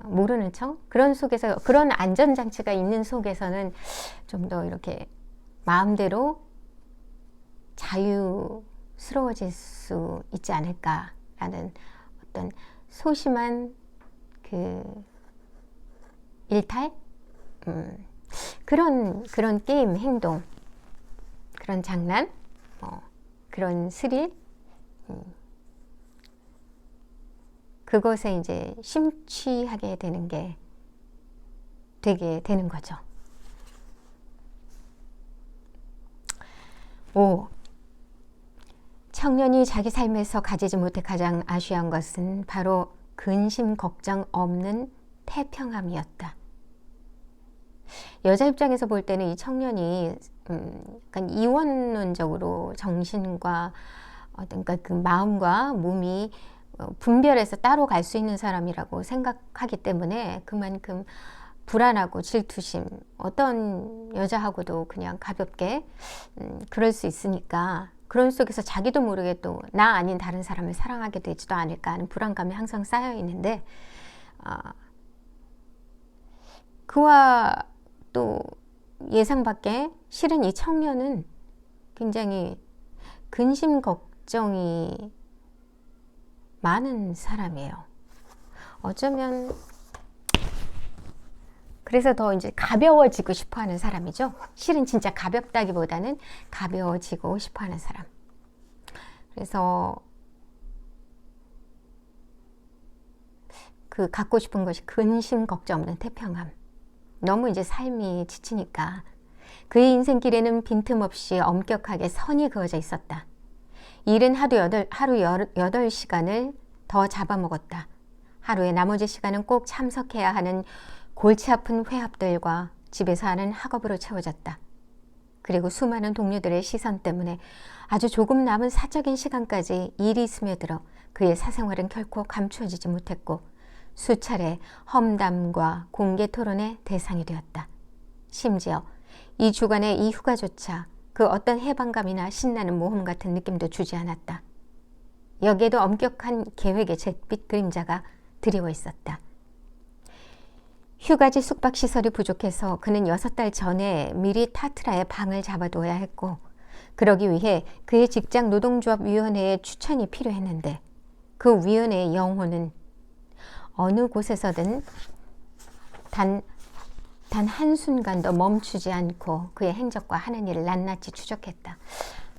모르는 척? 그런 속에서, 그런 안전장치가 있는 속에서는 좀 더 이렇게 마음대로 자유스러워질 수 있지 않을까라는 어떤 소심한 그 일탈? 그런 게임 행동, 그런 장난, 그런 스릴, 그것에 이제 심취하게 되는 게 되게 되는 거죠. 5. 청년이 자기 삶에서 가지지 못해 가장 아쉬운 것은 바로 근심 걱정 없는 태평함이었다. 여자 입장에서 볼 때는 이 청년이 약간 이원론적으로 정신과 어떤 그 마음과 몸이 분별해서 따로 갈 수 있는 사람이라고 생각하기 때문에 그만큼 불안하고 질투심, 어떤 여자하고도 그냥 가볍게 그럴 수 있으니까 그런 속에서 자기도 모르게 또 나 아닌 다른 사람을 사랑하게 되지도 않을까 하는 불안감이 항상 쌓여 있는데 그와 또 예상 밖에 실은 이 청년은 굉장히 근심 걱정이 많은 사람이에요. 어쩌면 그래서 더 이제 가벼워지고 싶어 하는 사람이죠. 실은 진짜 가볍다기보다는 가벼워지고 싶어 하는 사람. 그래서 그 갖고 싶은 것이 근심 걱정 없는 태평함. 너무 이제 삶이 지치니까 그의 인생길에는 빈틈없이 엄격하게 선이 그어져 있었다. 일은 하루 8시간을 더 잡아먹었다. 하루의 나머지 시간은 꼭 참석해야 하는 골치 아픈 회합들과 집에서 하는 학업으로 채워졌다. 그리고 수많은 동료들의 시선 때문에 아주 조금 남은 사적인 시간까지 일이 스며들어 그의 사생활은 결코 감추어지지 못했고 수차례 험담과 공개 토론의 대상이 되었다. 심지어 이 주간의 이 휴가조차 그 어떤 해방감이나 신나는 모험 같은 느낌도 주지 않았다. 여기에도 엄격한 계획의 잿빛 그림자가 드리워 있었다. 휴가지 숙박시설이 부족해서 그는 6달 전에 미리 타트라에 방을 잡아둬야 했고 그러기 위해 그의 직장 노동조합위원회에 추천이 필요했는데 그 위원회의 영혼은 어느 곳에서든 단 한순간도 멈추지 않고 그의 행적과 하는 일을 낱낱이 추적했다.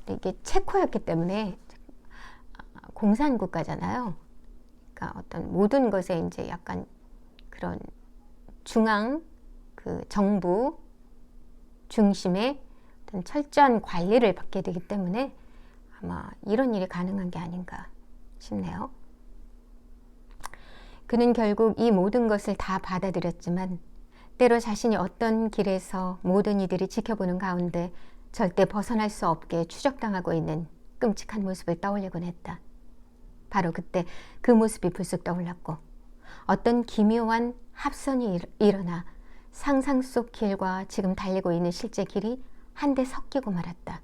이게 체코였기 때문에 공산국가잖아요. 그러니까 어떤 모든 것에 이제 약간 그런 중앙 그 정부 중심의 어떤 철저한 관리를 받게 되기 때문에 아마 이런 일이 가능한 게 아닌가 싶네요. 그는 결국 이 모든 것을 다 받아들였지만 때로 자신이 어떤 길에서 모든 이들이 지켜보는 가운데 절대 벗어날 수 없게 추적당하고 있는 끔찍한 모습을 떠올리곤 했다. 바로 그때 그 모습이 불쑥 떠올랐고 어떤 기묘한 합선이 일어나 상상 속 길과 지금 달리고 있는 실제 길이 한데 섞이고 말았다.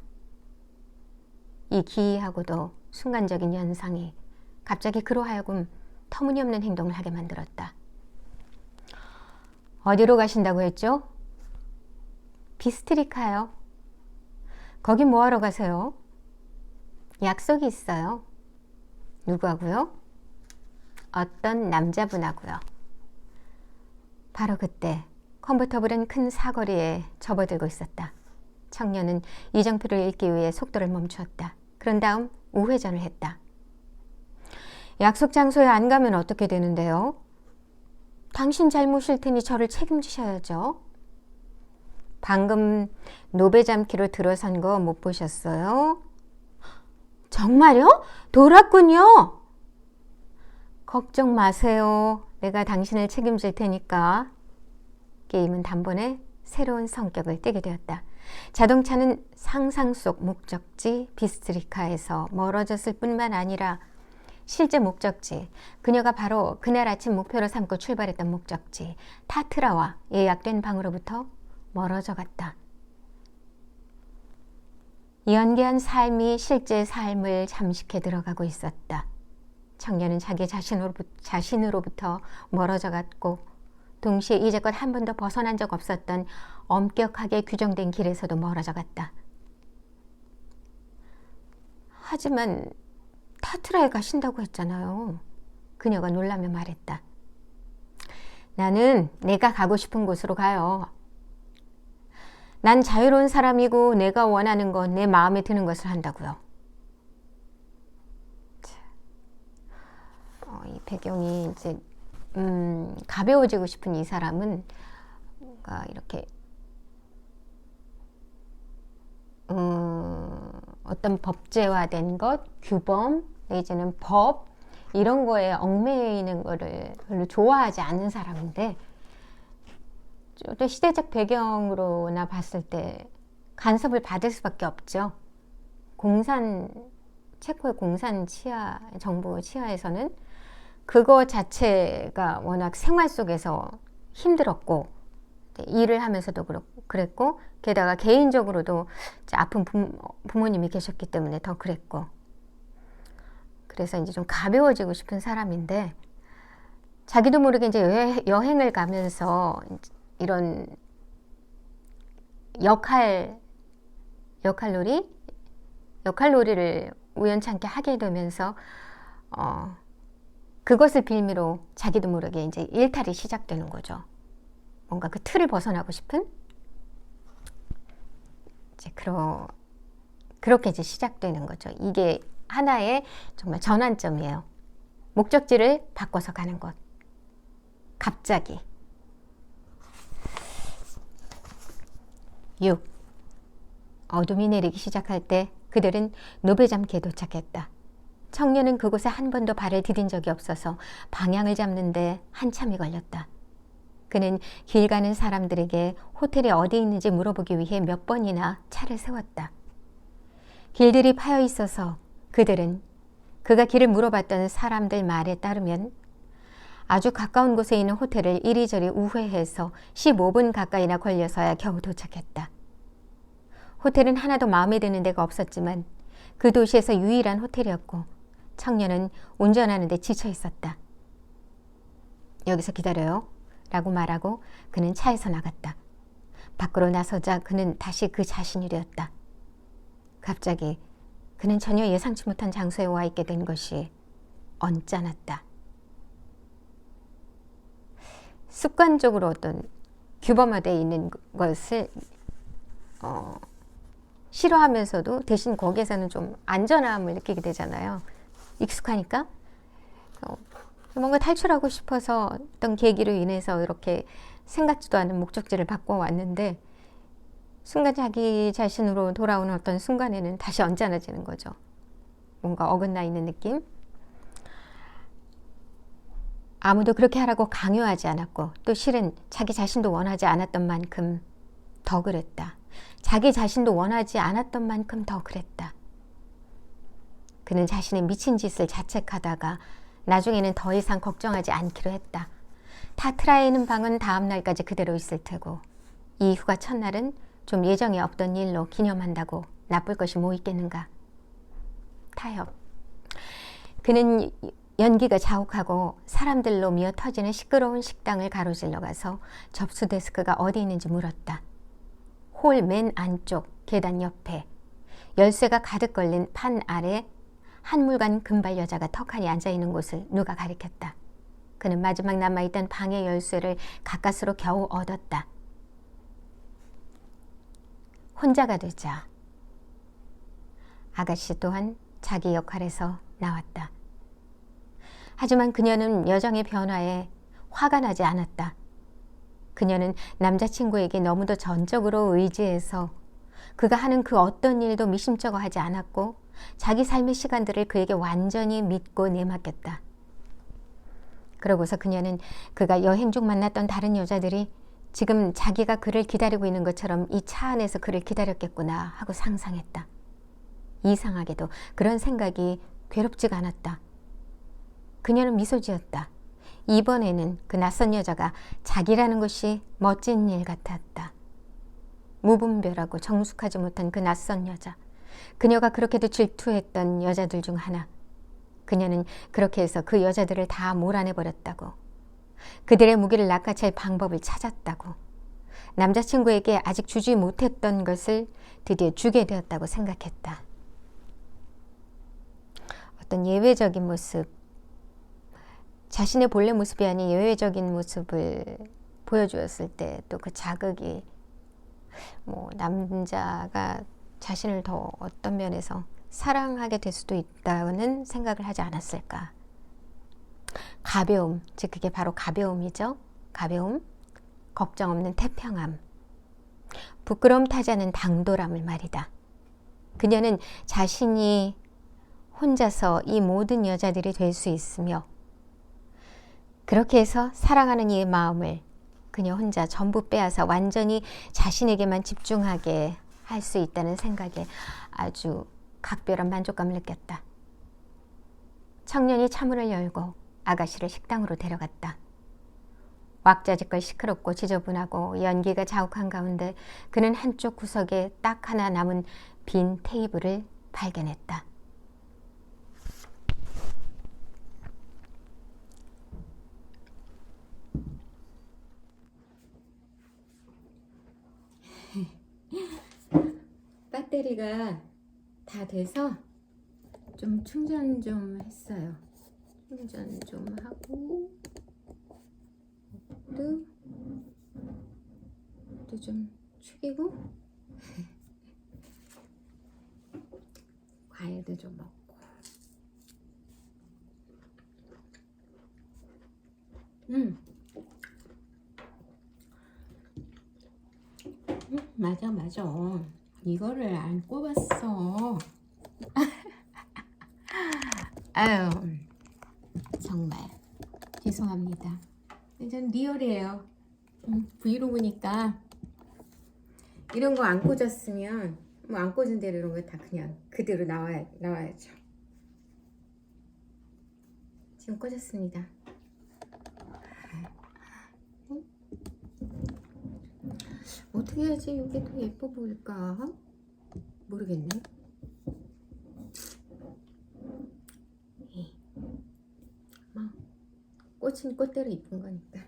이 기이하고도 순간적인 현상이 갑자기 그로 하여금 터무니없는 행동을 하게 만들었다. 어디로 가신다고 했죠? 비스트리카요. 거기 뭐하러 가세요? 약속이 있어요. 누구하고요? 어떤 남자분하고요. 바로 그때 컨버터블은 큰 사거리에 접어들고 있었다. 청년은 이정표를 읽기 위해 속도를 멈추었다. 그런 다음 우회전을 했다. 약속 장소에 안 가면 어떻게 되는데요? 당신 잘못일 테니 저를 책임지셔야죠. 방금 노베잠키로 들어선 거 못 보셨어요? 정말요? 돌았군요. 걱정 마세요. 내가 당신을 책임질 테니까. 게임은 단번에 새로운 성격을 띠게 되었다. 자동차는 상상 속 목적지 비스트리카에서 멀어졌을 뿐만 아니라 실제 목적지, 그녀가 바로 그날 아침 목표로 삼고 출발했던 목적지 타트라와 예약된 방으로부터 멀어져 갔다. 연기한 삶이 실제 삶을 잠식해 들어가고 있었다. 청년은 자기 자신으로부터 멀어져 갔고 동시에 이제껏 한 번도 벗어난 적 없었던 엄격하게 규정된 길에서도 멀어져 갔다. 하지만 타트라에 가신다고 했잖아요. 그녀가 놀라며 말했다. 나는 내가 가고 싶은 곳으로 가요. 난 자유로운 사람이고 내가 원하는 건 내 마음에 드는 것을 한다고요. 이 배경이 이제 가벼워지고 싶은 이 사람은 뭔가 이렇게 어떤 법제화된 것, 규범, 내지는 법 이런 거에 얽매이는 거를 별로 좋아하지 않는 사람인데 또 시대적 배경으로나 봤을 때 간섭을 받을 수밖에 없죠. 체코의 공산 치하, 정부 치하에서는 그거 자체가 워낙 생활 속에서 힘들었고 일을 하면서도 그랬고 게다가 개인적으로도 아픈 부모님이 계셨기 때문에 더 그랬고 그래서 이제 좀 가벼워지고 싶은 사람인데 자기도 모르게 이제 여행을 가면서 이런 역할놀이를 우연찮게 하게 되면서 그것을 빌미로 자기도 모르게 이제 일탈이 시작되는 거죠. 뭔가 그 틀을 벗어나고 싶은 이제 그렇게 이제 시작되는 거죠. 이게 하나의 정말 전환점이에요. 목적지를 바꿔서 가는 것. 갑자기. 6. 어둠이 내리기 시작할 때 그들은 노베잠키에 도착했다. 청년은 그곳에 한 번도 발을 디딘 적이 없어서 방향을 잡는데 한참이 걸렸다. 그는 길 가는 사람들에게 호텔이 어디 있는지 물어보기 위해 몇 번이나 차를 세웠다. 길들이 파여 있어서 그들은 그가 길을 물어봤던 사람들 말에 따르면 아주 가까운 곳에 있는 호텔을 이리저리 우회해서 15분 가까이나 걸려서야 겨우 도착했다. 호텔은 하나도 마음에 드는 데가 없었지만 그 도시에서 유일한 호텔이었고 청년은 운전하는 데 지쳐 있었다. 여기서 기다려요 라고 말하고 그는 차에서 나갔다. 밖으로 나서자 그는 다시 그 자신이 되었다. 갑자기 그는 전혀 예상치 못한 장소에 와 있게 된 것이 언짢았다. 습관적으로 어떤 규범화되어 있는 것을 싫어하면서도 대신 거기에서는 좀 안전함을 느끼게 되잖아요. 익숙하니까. 뭔가 탈출하고 싶어서 어떤 계기로 인해서 이렇게 생각지도 않은 목적지를 바꿔왔는데 순간 자기 자신으로 돌아오는 어떤 순간에는 다시 언짢아지는 거죠. 뭔가 어긋나 있는 느낌. 아무도 그렇게 하라고 강요하지 않았고 또 실은 자기 자신도 원하지 않았던 만큼 더 그랬다. 자기 자신도 원하지 않았던 만큼 더 그랬다. 그는 자신의 미친 짓을 자책하다가 나중에는 더 이상 걱정하지 않기로 했다. 타트라에 있는 방은 다음 날까지 그대로 있을 테고 이 휴가 첫날은 좀 예정에 없던 일로 기념한다고 나쁠 것이 뭐 있겠는가. 타협. 그는 연기가 자욱하고 사람들로 미어 터지는 시끄러운 식당을 가로질러 가서 접수 데스크가 어디 있는지 물었다. 홀 맨 안쪽 계단 옆에 열쇠가 가득 걸린 판 아래 한물간 금발 여자가 턱하니 앉아있는 곳을 누가 가리켰다. 그는 마지막 남아있던 방의 열쇠를 가까스로 겨우 얻었다. 혼자가 되자 아가씨 또한 자기 역할에서 나왔다. 하지만 그녀는 여정의 변화에 화가 나지 않았다. 그녀는 남자친구에게 너무도 전적으로 의지해서 그가 하는 그 어떤 일도 미심쩍어 하지 않았고 자기 삶의 시간들을 그에게 완전히 믿고 내맡겼다. 그러고서 그녀는 그가 여행 중 만났던 다른 여자들이 지금 자기가 그를 기다리고 있는 것처럼 이 차 안에서 그를 기다렸겠구나 하고 상상했다. 이상하게도 그런 생각이 괴롭지가 않았다. 그녀는 미소 지었다. 이번에는 그 낯선 여자가 자기라는 것이 멋진 일 같았다. 무분별하고 정숙하지 못한 그 낯선 여자. 그녀가 그렇게도 질투했던 여자들 중 하나. 그녀는 그렇게 해서 그 여자들을 다 몰아내버렸다고. 그들의 무기를 낚아챌 방법을 찾았다고. 남자친구에게 아직 주지 못했던 것을 드디어 주게 되었다고 생각했다. 어떤 예외적인 모습, 자신의 본래 모습이 아닌 예외적인 모습을 보여주었을 때 또 그 자극이 남자가 자신을 더 어떤 면에서 사랑하게 될 수도 있다는 생각을 하지 않았을까. 가벼움, 즉 그게 바로 가벼움이죠. 가벼움, 걱정 없는 태평함, 부끄러움 타지 않은 당돌함을 말이다. 그녀는 자신이 혼자서 이 모든 여자들이 될 수 있으며 그렇게 해서 사랑하는 이의 마음을 그녀 혼자 전부 빼앗아 완전히 자신에게만 집중하게 할 수 있다는 생각에 아주 각별한 만족감을 느꼈다. 청년이 차문을 열고 아가씨를 식당으로 데려갔다. 왁자지껄 시끄럽고 지저분하고 연기가 자욱한 가운데 그는 한쪽 구석에 딱 하나 남은 빈 테이블을 발견했다. 배터리가 다 돼서 좀 충전 좀 했어요. 충전 좀 하고 또 좀 축이고 과일도 좀 먹고 맞아 이거를 안 꼽았어. 아유 정말 죄송합니다. 전 리얼이에요. 브이로그니까 이런 거 안 꽂았으면 안 꽂은 대로 이런 거 다 그냥 그대로 나와야죠. 지금 꽂았습니다. 어떻게 해야지 이게 더 예뻐 보일까? 모르겠네. 꽃은 꽃대로 이쁜 거니까.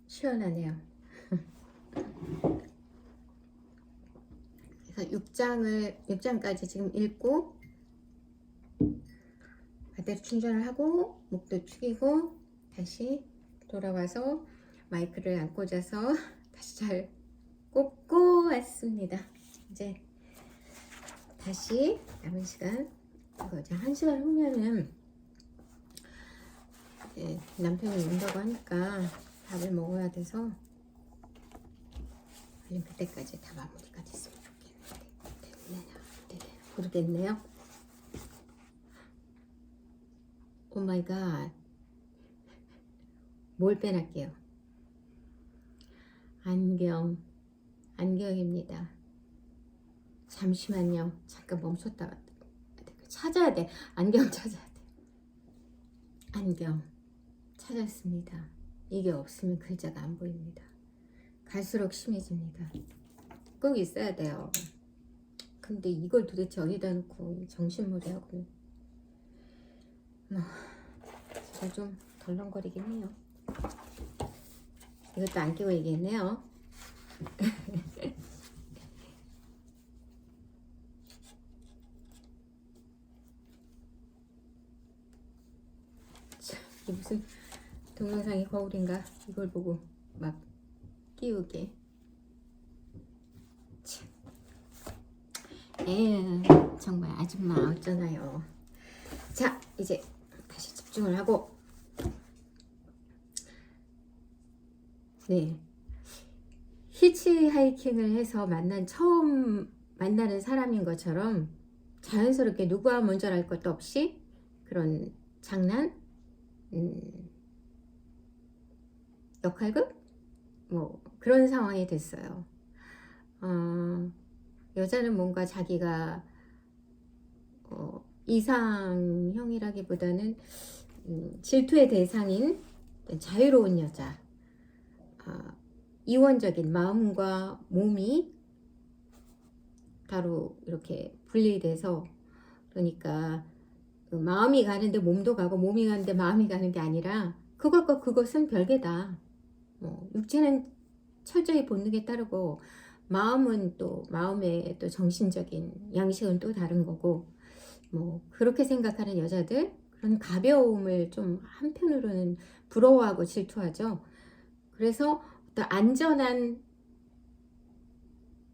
시원하네요. 그래서 6장까지 지금 읽고 배터리 충전을 하고 목도 축이고 다시 돌아와서 마이크를 안 꽂아서 다시 잘 꽂고 왔습니다. 이제 다시 남은 시간 이거 이제 1시간 후면은 이제 남편이 온다고 하니까 밥을 먹어야 돼서 얼른 그때까지 다 마무리가 됐으면 좋겠는데 모르겠네요. 오 마이 갓. 뭘 빼놨게요? 안경입니다. 잠시만요. 잠깐 멈췄다가 찾아야 돼. 안경 찾아야 돼. 안경 찾았습니다. 이게 없으면 글자가 안 보입니다. 갈수록 심해집니다. 꼭 있어야 돼요. 근데 이걸 도대체 어디다 놓고 정신머리하고 제가 좀 덜렁거리긴 해요. 이것도 안 끼고 얘기했네요. 이게 무슨 동영상이 거울인가? 이걸 보고 막 끼우게. 에휴, 정말 아줌마 어쩌나요. 자, 이제 다시 집중을 하고 히치하이킹을 해서 처음 만나는 사람인 것처럼 자연스럽게 누구와 먼저랄 것도 없이 그런 장난, 음, 역할극? 뭐 그런 상황이 됐어요. 여자는 뭔가 자기가 이상형이라기보다는 질투의 대상인 자유로운 여자, 이원적인 마음과 몸이 따로 이렇게 분리돼서, 그러니까 그 마음이 가는데 몸도 가고 몸이 가는데 마음이 가는 게 아니라 그것과 그것은 별개다. 육체는 철저히 본능에 따르고 마음은 또 마음의 또 정신적인 양식은 또 다른 거고, 그렇게 생각하는 여자들, 그런 가벼움을 좀 한편으로는 부러워하고 질투하죠. 그래서 어떤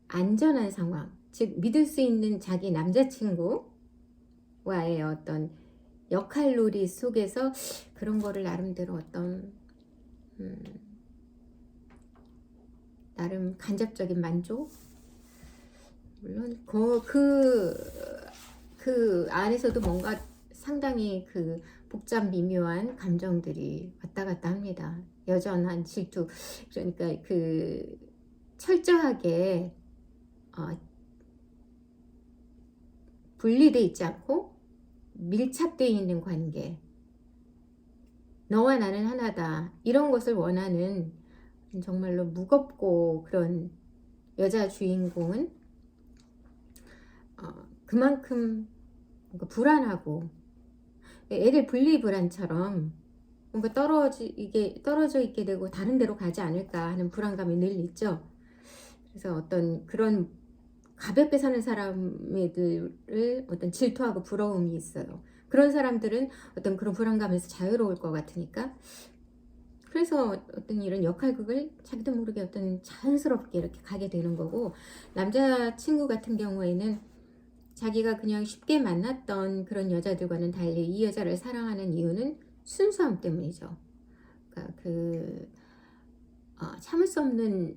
안전한 상황, 즉 믿을 수 있는 자기 남자친구와의 어떤 역할놀이 속에서 그런 거를 나름대로 어떤 나름 간접적인 만족, 물론 그 안에서도 뭔가 상당히 그 복잡 미묘한 감정들이 왔다 갔다 합니다. 여전한 질투, 그러니까 그 철저하게 분리돼 있지 않고 밀착되어 있는 관계, 너와 나는 하나다, 이런 것을 원하는 정말로 무겁고 그런 여자 주인공은 그만큼 뭔가 불안하고, 애들 분리불안처럼 뭔가 떨어져 있게 되고 다른 데로 가지 않을까 하는 불안감이 늘 있죠. 그래서 어떤 그런 가볍게 사는 사람들을 어떤 질투하고 부러움이 있어요. 그런 사람들은 어떤 그런 불안감에서 자유로울 것 같으니까, 그래서 어떤 이런 역할극을 자기도 모르게 어떤 자연스럽게 이렇게 가게 되는 거고, 남자친구 같은 경우에는 자기가 그냥 쉽게 만났던 그런 여자들과는 달리 이 여자를 사랑하는 이유는 순수함 때문이죠. 그러니까 참을 수 없는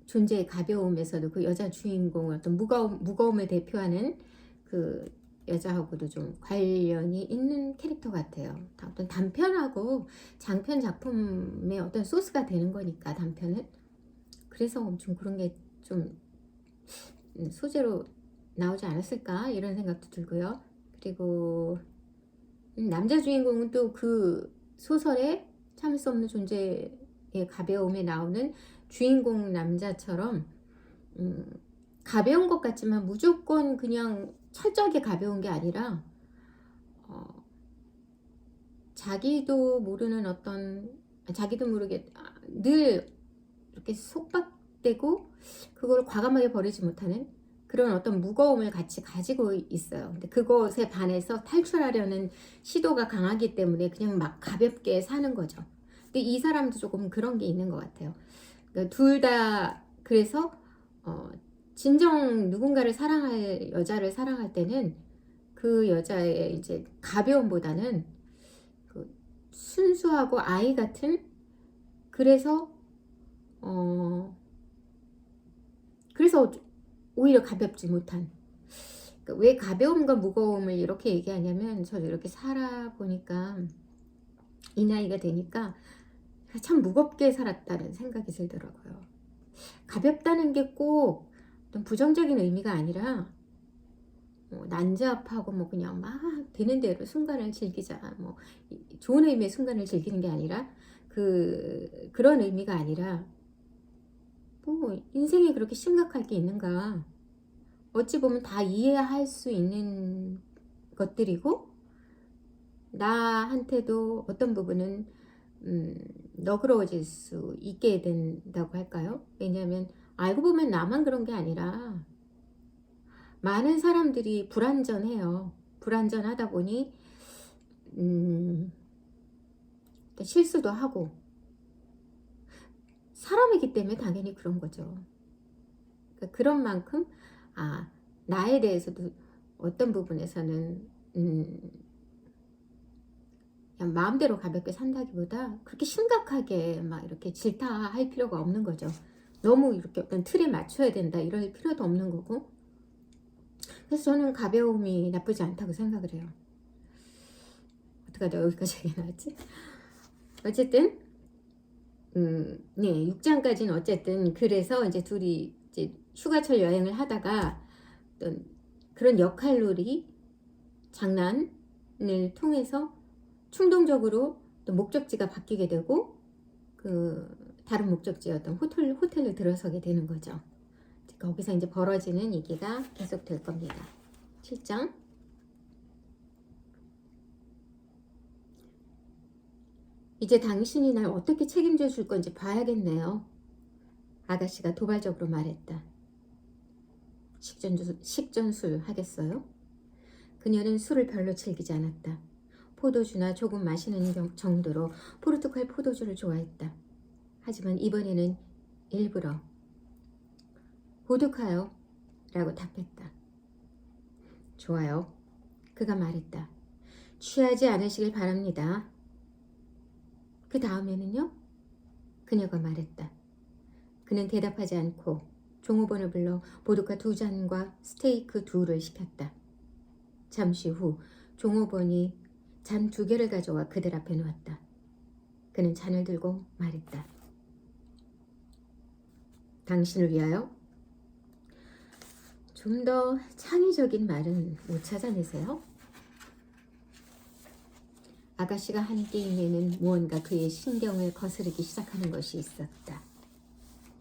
존재의 가벼움에서도 그 여자 주인공 어떤 무거움을 대표하는 그 여자하고도 좀 관련이 있는 캐릭터 같아요. 어떤 단편하고 장편 작품의 어떤 소스가 되는 거니까, 단편은. 그래서 좀 그런 게 좀 소재로 나오지 않았을까 이런 생각도 들고요. 그리고 남자 주인공은 또 그 소설에 참을 수 없는 존재의 가벼움에 나오는 주인공 남자처럼 가벼운 것 같지만 무조건 그냥 철저하게 가벼운 게 아니라 자기도 모르게 늘 이렇게 속박되고 그걸 과감하게 버리지 못하는 그런 어떤 무거움을 같이 가지고 있어요. 근데 그것에 반해서 탈출하려는 시도가 강하기 때문에 그냥 막 가볍게 사는 거죠. 근데 이 사람도 조금 그런 게 있는 것 같아요. 그러니까 둘 다, 그래서 진정 누군가를 사랑할 여자를 사랑할 때는 그 여자의 이제 가벼움보다는 그 순수하고 아이 같은, 그래서 오히려 가볍지 못한, 그러니까 왜 가벼움과 무거움을 이렇게 얘기하냐면, 저도 이렇게 살아보니까 이 나이가 되니까 참 무겁게 살았다는 생각이 들더라고요. 가볍다는 게 꼭 어떤 부정적인 의미가 아니라 난잡하고 그냥 막 되는 대로 순간을 즐기자, 좋은 의미의 순간을 즐기는 게 아니라 그런 의미가 아니라 인생이 그렇게 심각할 게 있는가, 어찌 보면 다 이해할 수 있는 것들이고 나한테도 어떤 부분은 너그러워질 수 있게 된다고 할까요? 왜냐하면 알고 보면 나만 그런 게 아니라 많은 사람들이 불완전해요. 불완전하다 보니 실수도 하고, 사람이기 때문에 당연히 그런 거죠. 그러니까 그런 만큼 나에 대해서도 어떤 부분에서는 그냥 마음대로 가볍게 산다기보다 그렇게 심각하게 막 이렇게 질타할 필요가 없는 거죠. 너무 이렇게 어떤 틀에 맞춰야 된다 이럴 필요도 없는 거고. 그래서 저는 가벼움이 나쁘지 않다고 생각을 해요. 어떡하다 여기까지 얘기 나왔지? 어쨌든 네, 6장까지는 어쨌든 그래서 이제 둘이 이제 휴가철 여행을 하다가 어떤 그런 역할놀이 장난을 통해서 충동적으로 또 목적지가 바뀌게 되고 그 다른 목적지였던 호텔로 들어서게 되는 거죠. 거기서 이제 벌어지는 얘기가 계속 될 겁니다. 7장. 이제 당신이 날 어떻게 책임져 줄 건지 봐야겠네요. 아가씨가 도발적으로 말했다. 식전술 하겠어요? 그녀는 술을 별로 즐기지 않았다. 포도주나 조금 마시는 정도로 포르투갈 포도주를 좋아했다. 하지만 이번에는 일부러 보드카요 라고 답했다. 좋아요. 그가 말했다. 취하지 않으시길 바랍니다. 그 다음에는요? 그녀가 말했다. 그는 대답하지 않고 종업원을 불러 보드카 2잔과 스테이크 2를 시켰다. 잠시 후 종업원이 잔 2개를 가져와 그들 앞에 놓았다. 그는 잔을 들고 말했다. 당신을 위하여? 좀 더 창의적인 말은 못 찾아내세요? 아가씨가 한 게임에는 무언가 그의 신경을 거스르기 시작하는 것이 있었다.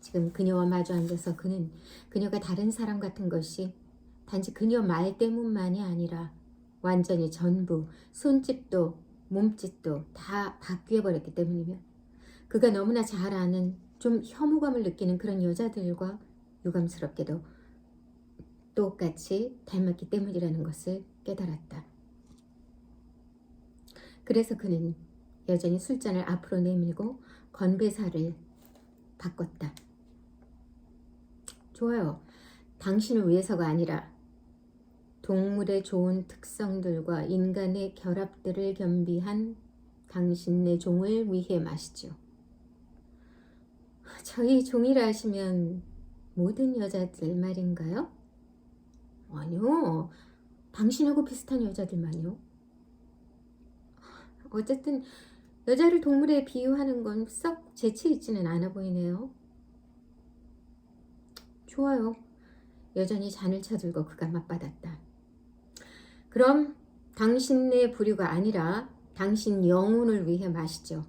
지금 그녀와 마주 앉아서 그녀가 다른 사람 같은 것이 단지 그녀 말 때문만이 아니라 완전히 전부 손짓도 몸짓도 다 바뀌어버렸기 때문이며 그가 너무나 잘 아는 좀 혐오감을 느끼는 그런 여자들과 유감스럽게도 똑같이 닮았기 때문이라는 것을 깨달았다. 그래서 그는 여전히 술잔을 앞으로 내밀고 건배사를 바꿨다. 좋아요. 당신을 위해서가 아니라 동물의 좋은 특성들과 인간의 결합들을 겸비한 당신네 종을 위해 마시죠. 저희 종이라 하시면 모든 여자들 말인가요? 아니요. 당신하고 비슷한 여자들만요. 어쨌든 여자를 동물에 비유하는 건 썩 재치 있지는 않아 보이네요. 좋아요. 여전히 잔을 쳐들고 그가 맞받았다. 그럼 당신의 부류가 아니라 당신 영혼을 위해 마시죠.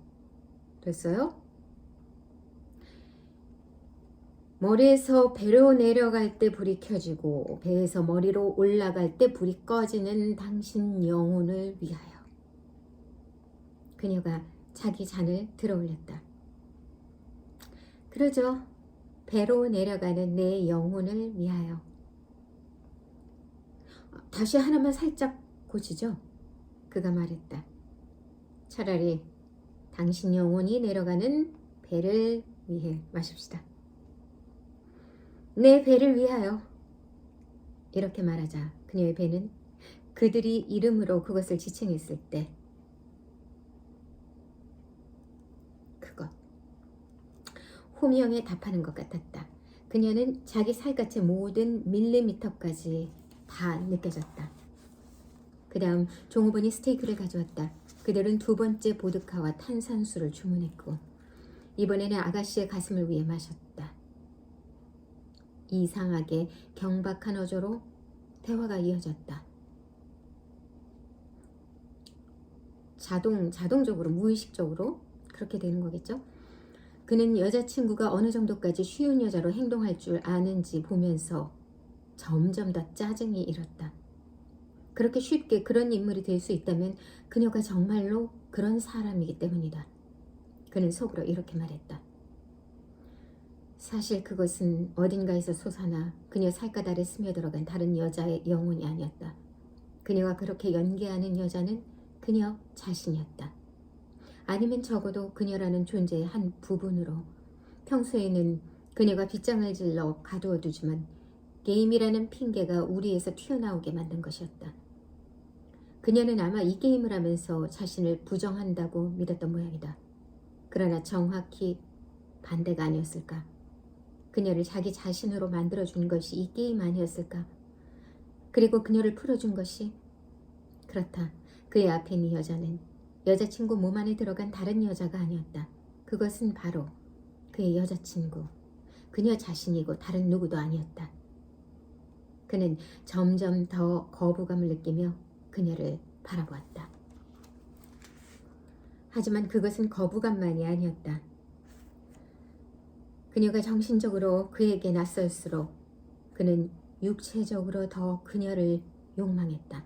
됐어요? 머리에서 배로 내려갈 때 불이 켜지고 배에서 머리로 올라갈 때 불이 꺼지는 당신 영혼을 위하여. 그녀가 자기 잔을 들어 올렸다. 그러죠. 배로 내려가는 내 영혼을 위하여. 다시 하나만 살짝 고치죠. 그가 말했다. 차라리 당신 영혼이 내려가는 배를 위해 마십시다. 내 배를 위하여. 이렇게 말하자 그녀의 배는 그들이 이름으로 그것을 지칭했을 때 그것 호미형에 답하는 것 같았다. 그녀는 자기 살갗의 모든 밀리미터까지 다 느껴졌다. 그 다음 종업원이 스테이크를 가져왔다. 그들은 2번째 보드카와 탄산수를 주문했고 이번에는 아가씨의 가슴을 위해 마셨다. 이상하게 경박한 어조로 대화가 이어졌다. 자동적으로 무의식적으로 그렇게 되는 거겠죠. 그는 여자친구가 어느 정도까지 쉬운 여자로 행동할 줄 아는지 보면서 점점 더 짜증이 일었다. 그렇게 쉽게 그런 인물이 될 수 있다면 그녀가 정말로 그런 사람이기 때문이다. 그는 속으로 이렇게 말했다. 사실 그것은 어딘가에서 솟아나 그녀 살갗 아래 스며들어간 다른 여자의 영혼이 아니었다. 그녀가 그렇게 연기하는 여자는 그녀 자신이었다. 아니면 적어도 그녀라는 존재의 한 부분으로 평소에는 그녀가 빗장을 질러 가두어 두지만 게임이라는 핑계가 우리에서 튀어나오게 만든 것이었다. 그녀는 아마 이 게임을 하면서 자신을 부정한다고 믿었던 모양이다. 그러나 정확히 반대가 아니었을까? 그녀를 자기 자신으로 만들어준 것이 이 게임 아니었을까? 그리고 그녀를 풀어준 것이? 그렇다. 그의 앞에 있는 여자는 여자친구 몸 안에 들어간 다른 여자가 아니었다. 그것은 바로 그의 여자친구, 그녀 자신이고 다른 누구도 아니었다. 그는 점점 더 거부감을 느끼며 그녀를 바라보았다. 하지만 그것은 거부감만이 아니었다. 그녀가 정신적으로 그에게 낯설수록 그는 육체적으로 더 그녀를 욕망했다.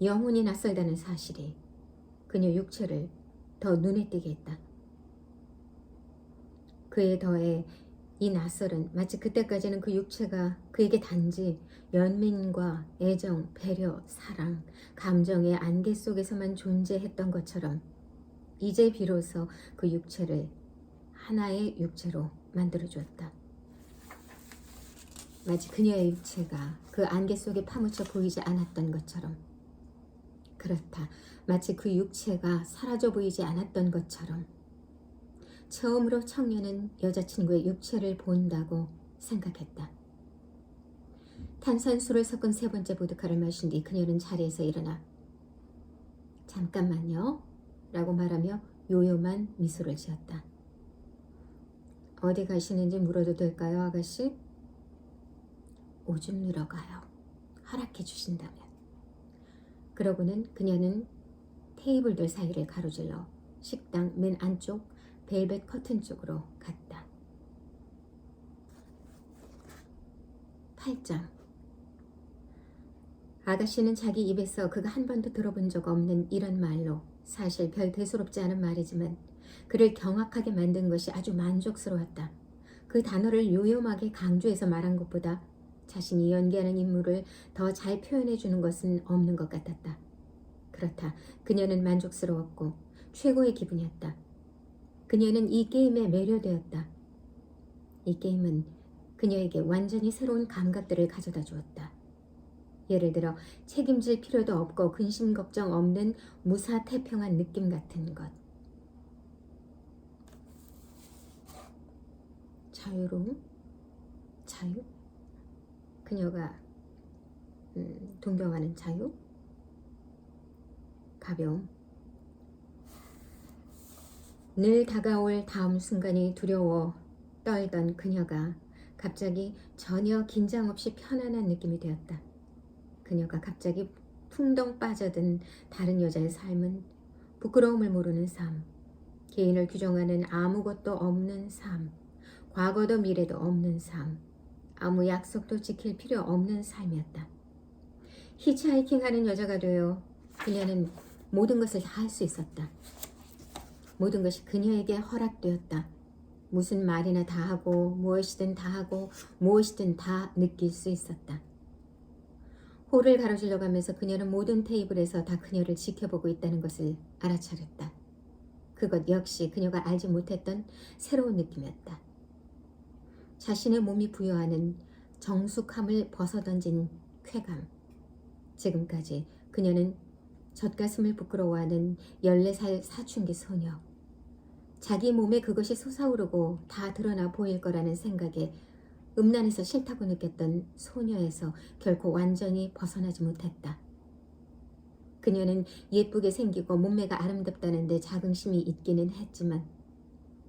영혼이 낯설다는 사실이 그녀 육체를 더 눈에 띄게 했다. 그에 더해 이 낯설은 마치 그때까지는 그 육체가 그에게 단지 연민과 애정, 배려, 사랑, 감정의 안개 속에서만 존재했던 것처럼 이제 비로소 그 육체를 하나의 육체로 만들어주었다. 마치 그녀의 육체가 그 안개 속에 파묻혀 보이지 않았던 것처럼, 그렇다. 마치 그 육체가 사라져 보이지 않았던 것처럼 처음으로 청년은 여자친구의 육체를 본다고 생각했다. 탄산수를 섞은 세 번째 보드카를 마신 뒤 그녀는 자리에서 일어나 잠깐만요 라고 말하며 요요만 미소를 지었다. 어디 가시는지 물어도 될까요, 아가씨? 오줌 누러 가요. 허락해 주신다면. 그러고는 그녀는 테이블들 사이를 가로질러 식당 맨 안쪽 벨벳 커튼 쪽으로 갔다. 8장. 아가씨는 자기 입에서 그가 한 번도 들어본 적 없는 이런 말로, 사실 별 대수롭지 않은 말이지만 그를 경악하게 만든 것이 아주 만족스러웠다. 그 단어를 요염하게 강조해서 말한 것보다 자신이 연기하는 인물을 더 잘 표현해 주는 것은 없는 것 같았다. 그렇다. 그녀는 만족스러웠고 최고의 기분이었다. 그녀는 이 게임에 매료되었다. 이 게임은 그녀에게 완전히 새로운 감각들을 가져다 주었다. 예를 들어 책임질 필요도 없고 근심 걱정 없는 무사태평한 느낌 같은 것. 자유로움? 자유? 그녀가 동경하는 자유? 가벼움? 늘 다가올 다음 순간이 두려워 떨던 그녀가 갑자기 전혀 긴장 없이 편안한 느낌이 되었다. 그녀가 갑자기 풍덩 빠져든 다른 여자의 삶은 부끄러움을 모르는 삶, 개인을 규정하는 아무것도 없는 삶, 과거도 미래도 없는 삶, 아무 약속도 지킬 필요 없는 삶이었다. 히치하이킹하는 여자가 되어 그녀는 모든 것을 다 할 수 있었다. 모든 것이 그녀에게 허락되었다. 무슨 말이나 다 하고 무엇이든 다 하고 무엇이든 다 느낄 수 있었다. 홀을 가로질러 가면서 그녀는 모든 테이블에서 다 그녀를 지켜보고 있다는 것을 알아차렸다. 그것 역시 그녀가 알지 못했던 새로운 느낌이었다. 자신의 몸이 부여하는 정숙함을 벗어던진 쾌감. 지금까지 그녀는 젖가슴을 부끄러워하는 14살 사춘기 소녀. 자기 몸에 그것이 솟아오르고 다 드러나 보일 거라는 생각에 음란해서 싫다고 느꼈던 소녀에서 결코 완전히 벗어나지 못했다. 그녀는 예쁘게 생기고 몸매가 아름답다는데 자긍심이 있기는 했지만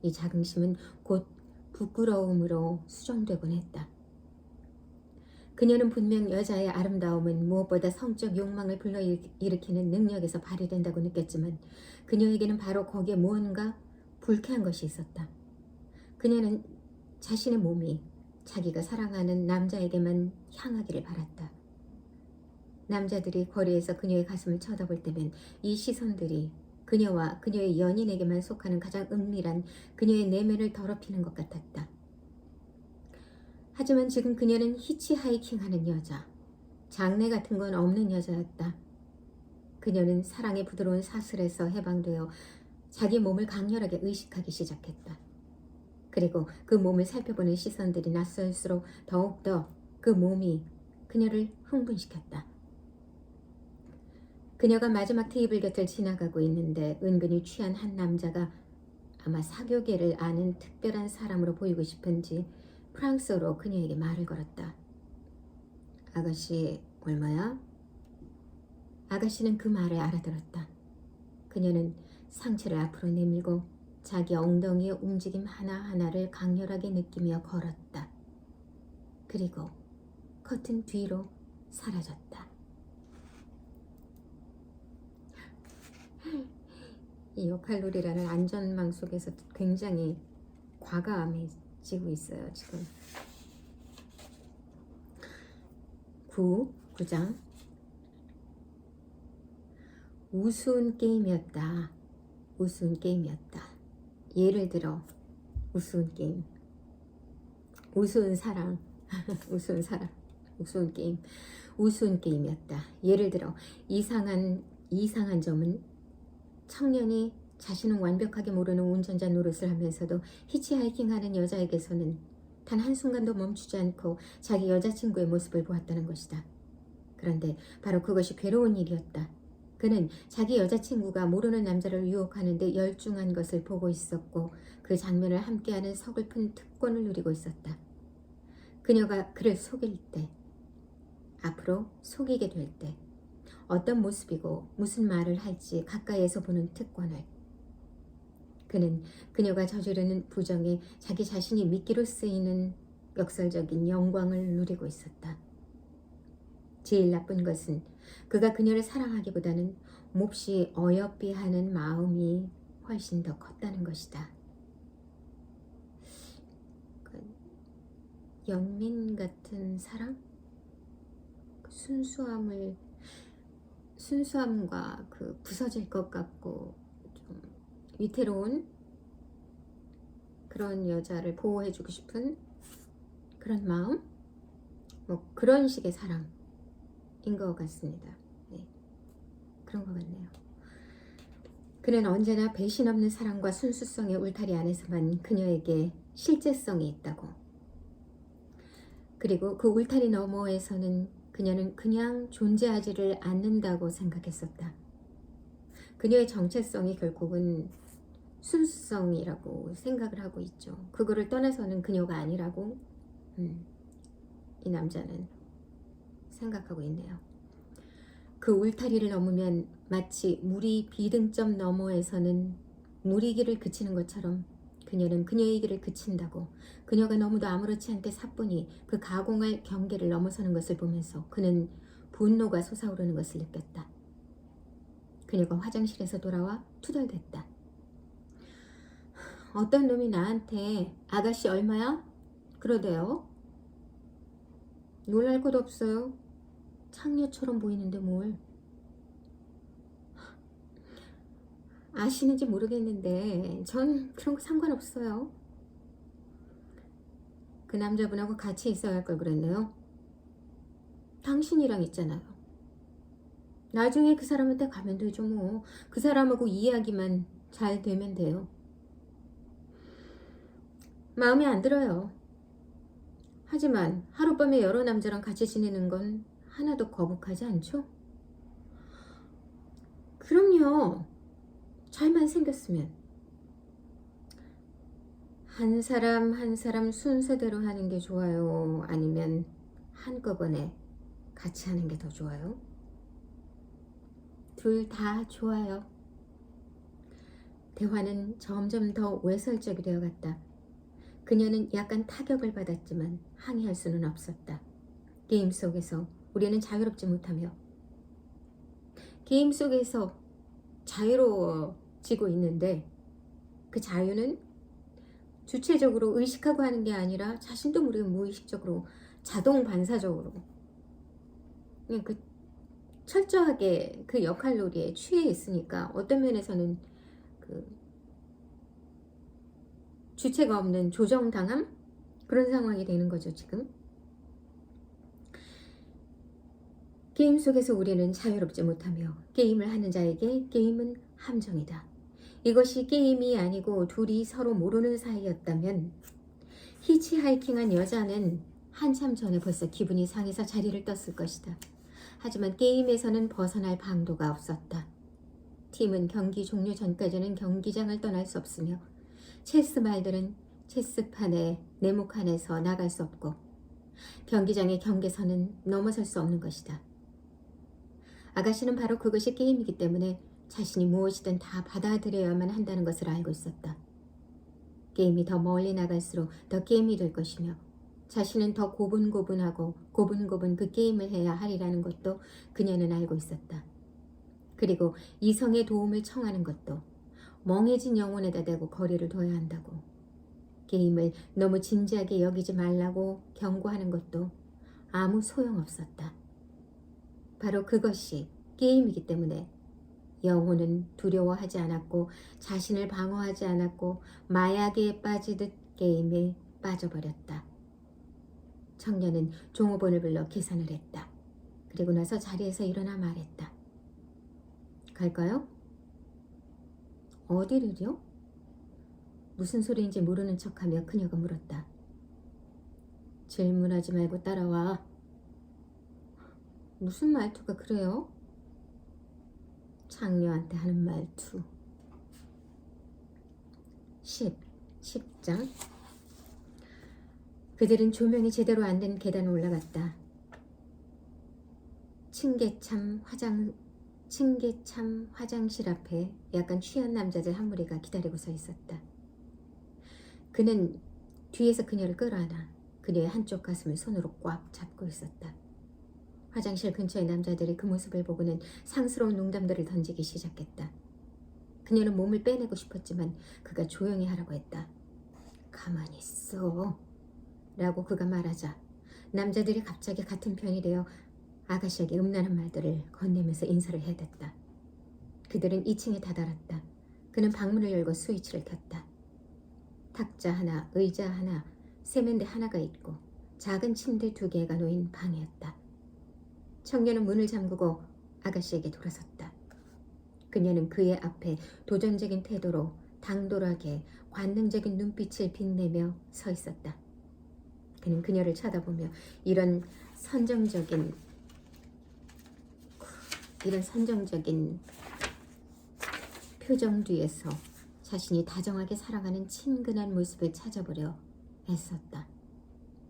이 자긍심은 곧 부끄러움으로 수정되곤 했다. 그녀는 분명 여자의 아름다움은 무엇보다 성적 욕망을 불러일으키는 능력에서 발휘된다고 느꼈지만 그녀에게는 바로 거기에 무언가 불쾌한 것이 있었다. 그녀는 자신의 몸이 자기가 사랑하는 남자에게만 향하기를 바랐다. 남자들이 거리에서 그녀의 가슴을 쳐다볼 때면 이 시선들이 그녀와 그녀의 연인에게만 속하는 가장 은밀한 그녀의 내면을 더럽히는 것 같았다. 하지만 지금 그녀는 히치하이킹하는 여자, 장래 같은 건 없는 여자였다. 그녀는 사랑의 부드러운 사슬에서 해방되어 자기 몸을 강렬하게 의식하기 시작했다. 그리고 그 몸을 살펴보는 시선들이 낯설수록 더욱더 그 몸이 그녀를 흥분시켰다. 그녀가 마지막 테이블 곁을 지나가고 있는데 은근히 취한 한 남자가 아마 사교계를 아는 특별한 사람으로 보이고 싶은지 프랑스어로 그녀에게 말을 걸었다. 아가씨 얼마야? 아가씨는 그 말을 알아들었다. 그녀는 상체를 앞으로 내밀고 자기 엉덩이의 움직임 하나하나를 강렬하게 느끼며 걸었다. 그리고 커튼 뒤로 사라졌다. 이 역할놀이라는 안전망 속에서 굉장히 과감해지고 있어요. 지금 9장 우스운 게임이었다. 우스운 게임이었다. 예를 들어 우스운 게임, 우스운 사랑, 우스운 사랑, 우스운 게임, 우스운 게임이었다. 예를 들어 이상한 점은 청년이 자신은 완벽하게 모르는 운전자 노릇을 하면서도 히치하이킹하는 여자에게서는 단 한순간도 멈추지 않고 자기 여자친구의 모습을 보았다는 것이다. 그런데 바로 그것이 괴로운 일이었다. 그는 자기 여자친구가 모르는 남자를 유혹하는데 열중한 것을 보고 있었고 그 장면을 함께하는 서글픈 특권을 누리고 있었다. 그녀가 그를 속일 때, 앞으로 속이게 될 때 어떤 모습이고 무슨 말을 할지 가까이에서 보는 특권을, 그는 그녀가 저지르는 부정에 자기 자신이 미끼로 쓰이는 역설적인 영광을 누리고 있었다. 제일 나쁜 것은 그가 그녀를 사랑하기보다는 몹시 어여삐 하는 마음이 훨씬 더 컸다는 것이다. 연민 같은 사랑? 순수함과 그 부서질 것 같고 좀 위태로운 그런 여자를 보호해주고 싶은 그런 마음? 뭐 그런 식의 사랑인 것 같습니다. 네, 그런 것 같네요. 그는 언제나 배신 없는 사랑과 순수성의 울타리 안에서만 그녀에게 실제성이 있다고. 그리고 그 울타리 너머에서는 그녀는 그냥 존재하지를 않는다고 생각했었다. 그녀의 정체성이 결국은 순수성이라고 생각을 하고 있죠. 그거를 떠나서는 그녀가 아니라고 이 남자는 생각하고 있네요. 그 울타리를 넘으면 마치 물이 비등점 너머에서는 물이 길을 그치는 것처럼 그녀는 그녀의 길을 그친다고. 그녀가 너무도 아무렇지 않게 사뿐히 그 가공할 경계를 넘어서는 것을 보면서 그는 분노가 솟아오르는 것을 느꼈다. 그녀가 화장실에서 돌아와 투덜댔다. 어떤 놈이 나한테 아가씨 얼마야? 그러대요. 놀랄 것도 없어요. 창녀처럼 보이는데 뭘. 아시는지 모르겠는데 전 그런 거 상관없어요. 그 남자분하고 같이 있어야 할 걸 그랬네요. 당신이랑 있잖아요. 나중에 그 사람한테 가면 되죠 뭐. 그 사람하고 이야기만 잘 되면 돼요. 마음에 안 들어요. 하지만 하룻밤에 여러 남자랑 같이 지내는 건 하나도 거북하지 않죠? 그럼요. 잘만 생겼으면. 한 사람 한 사람 순서대로 하는 게 좋아요? 아니면 한꺼번에 같이 하는 게 더 좋아요? 둘 다 좋아요. 대화는 점점 더 외설적이 되어갔다. 그녀는 약간 타격을 받았지만 항의할 수는 없었다. 게임 속에서 우리는 자유롭지 못하며 게임 속에서 자유로워지고 있는데 그 자유는 주체적으로 의식하고 하는 게 아니라 자신도 모르게 무의식적으로 자동 반사적으로 그냥 그 철저하게 그 역할놀이에 취해 있으니까 어떤 면에서는 그 주체가 없는 조정당함? 그런 상황이 되는 거죠 지금. 게임 속에서 우리는 자유롭지 못하며 게임을 하는 자에게 게임은 함정이다. 이것이 게임이 아니고 둘이 서로 모르는 사이였다면 히치하이킹한 여자는 한참 전에 벌써 기분이 상해서 자리를 떴을 것이다. 하지만 게임에서는 벗어날 방도가 없었다. 팀은 경기 종료 전까지는 경기장을 떠날 수 없으며 체스 말들은 체스판의 네모 칸에서 나갈 수 없고 경기장의 경계선은 넘어설 수 없는 것이다. 아가씨는 바로 그것이 게임이기 때문에 자신이 무엇이든 다 받아들여야만 한다는 것을 알고 있었다. 게임이 더 멀리 나갈수록 더 게임이 될 것이며 자신은 더 고분고분하고 고분고분 그 게임을 해야 하리라는 것도 그녀는 알고 있었다. 그리고 이성의 도움을 청하는 것도 멍해진 영혼에다 대고 거리를 둬야 한다고. 게임을 너무 진지하게 여기지 말라고 경고하는 것도 아무 소용없었다. 바로 그것이 게임이기 때문에 영혼은 두려워하지 않았고 자신을 방어하지 않았고 마약에 빠지듯 게임에 빠져버렸다. 청년은 종업원을 불러 계산을 했다. 그리고 나서 자리에서 일어나 말했다. 갈까요? 어디를요? 무슨 소리인지 모르는 척하며 그녀가 물었다. 질문하지 말고 따라와. 무슨 말투가 그래요? 창녀한테 하는 말투. 10장. 그들은 조명이 제대로 안 된 계단을 올라갔다. 층계참 화장실 앞에 약간 취한 남자들 한 무리가 기다리고 서 있었다. 그는 뒤에서 그녀를 끌어안아 그녀의 한쪽 가슴을 손으로 꽉 잡고 있었다. 화장실 근처의 남자들이 그 모습을 보고는 상스러운 농담들을 던지기 시작했다. 그녀는 몸을 빼내고 싶었지만 그가 조용히 하라고 했다. 가만히 있어 라고 그가 말하자 남자들이 갑자기 같은 편이 되어 아가씨에게 음란한 말들을 건네면서 인사를 해댔다. 그들은 2층에 다다랐다. 그는 방문을 열고 스위치를 켰다. 탁자 하나, 의자 하나, 세면대 하나가 있고 작은 침대 2개가 놓인 방이었다. 청년은 문을 잠그고 아가씨에게 돌아섰다. 그녀는 그의 앞에 도전적인 태도로 당돌하게 관능적인 눈빛을 빛내며 서 있었다. 그는 그녀를 쳐다보며 이런 선정적인 표정 뒤에서 자신이 다정하게 살아가는 친근한 모습을 찾아보려 애썼다.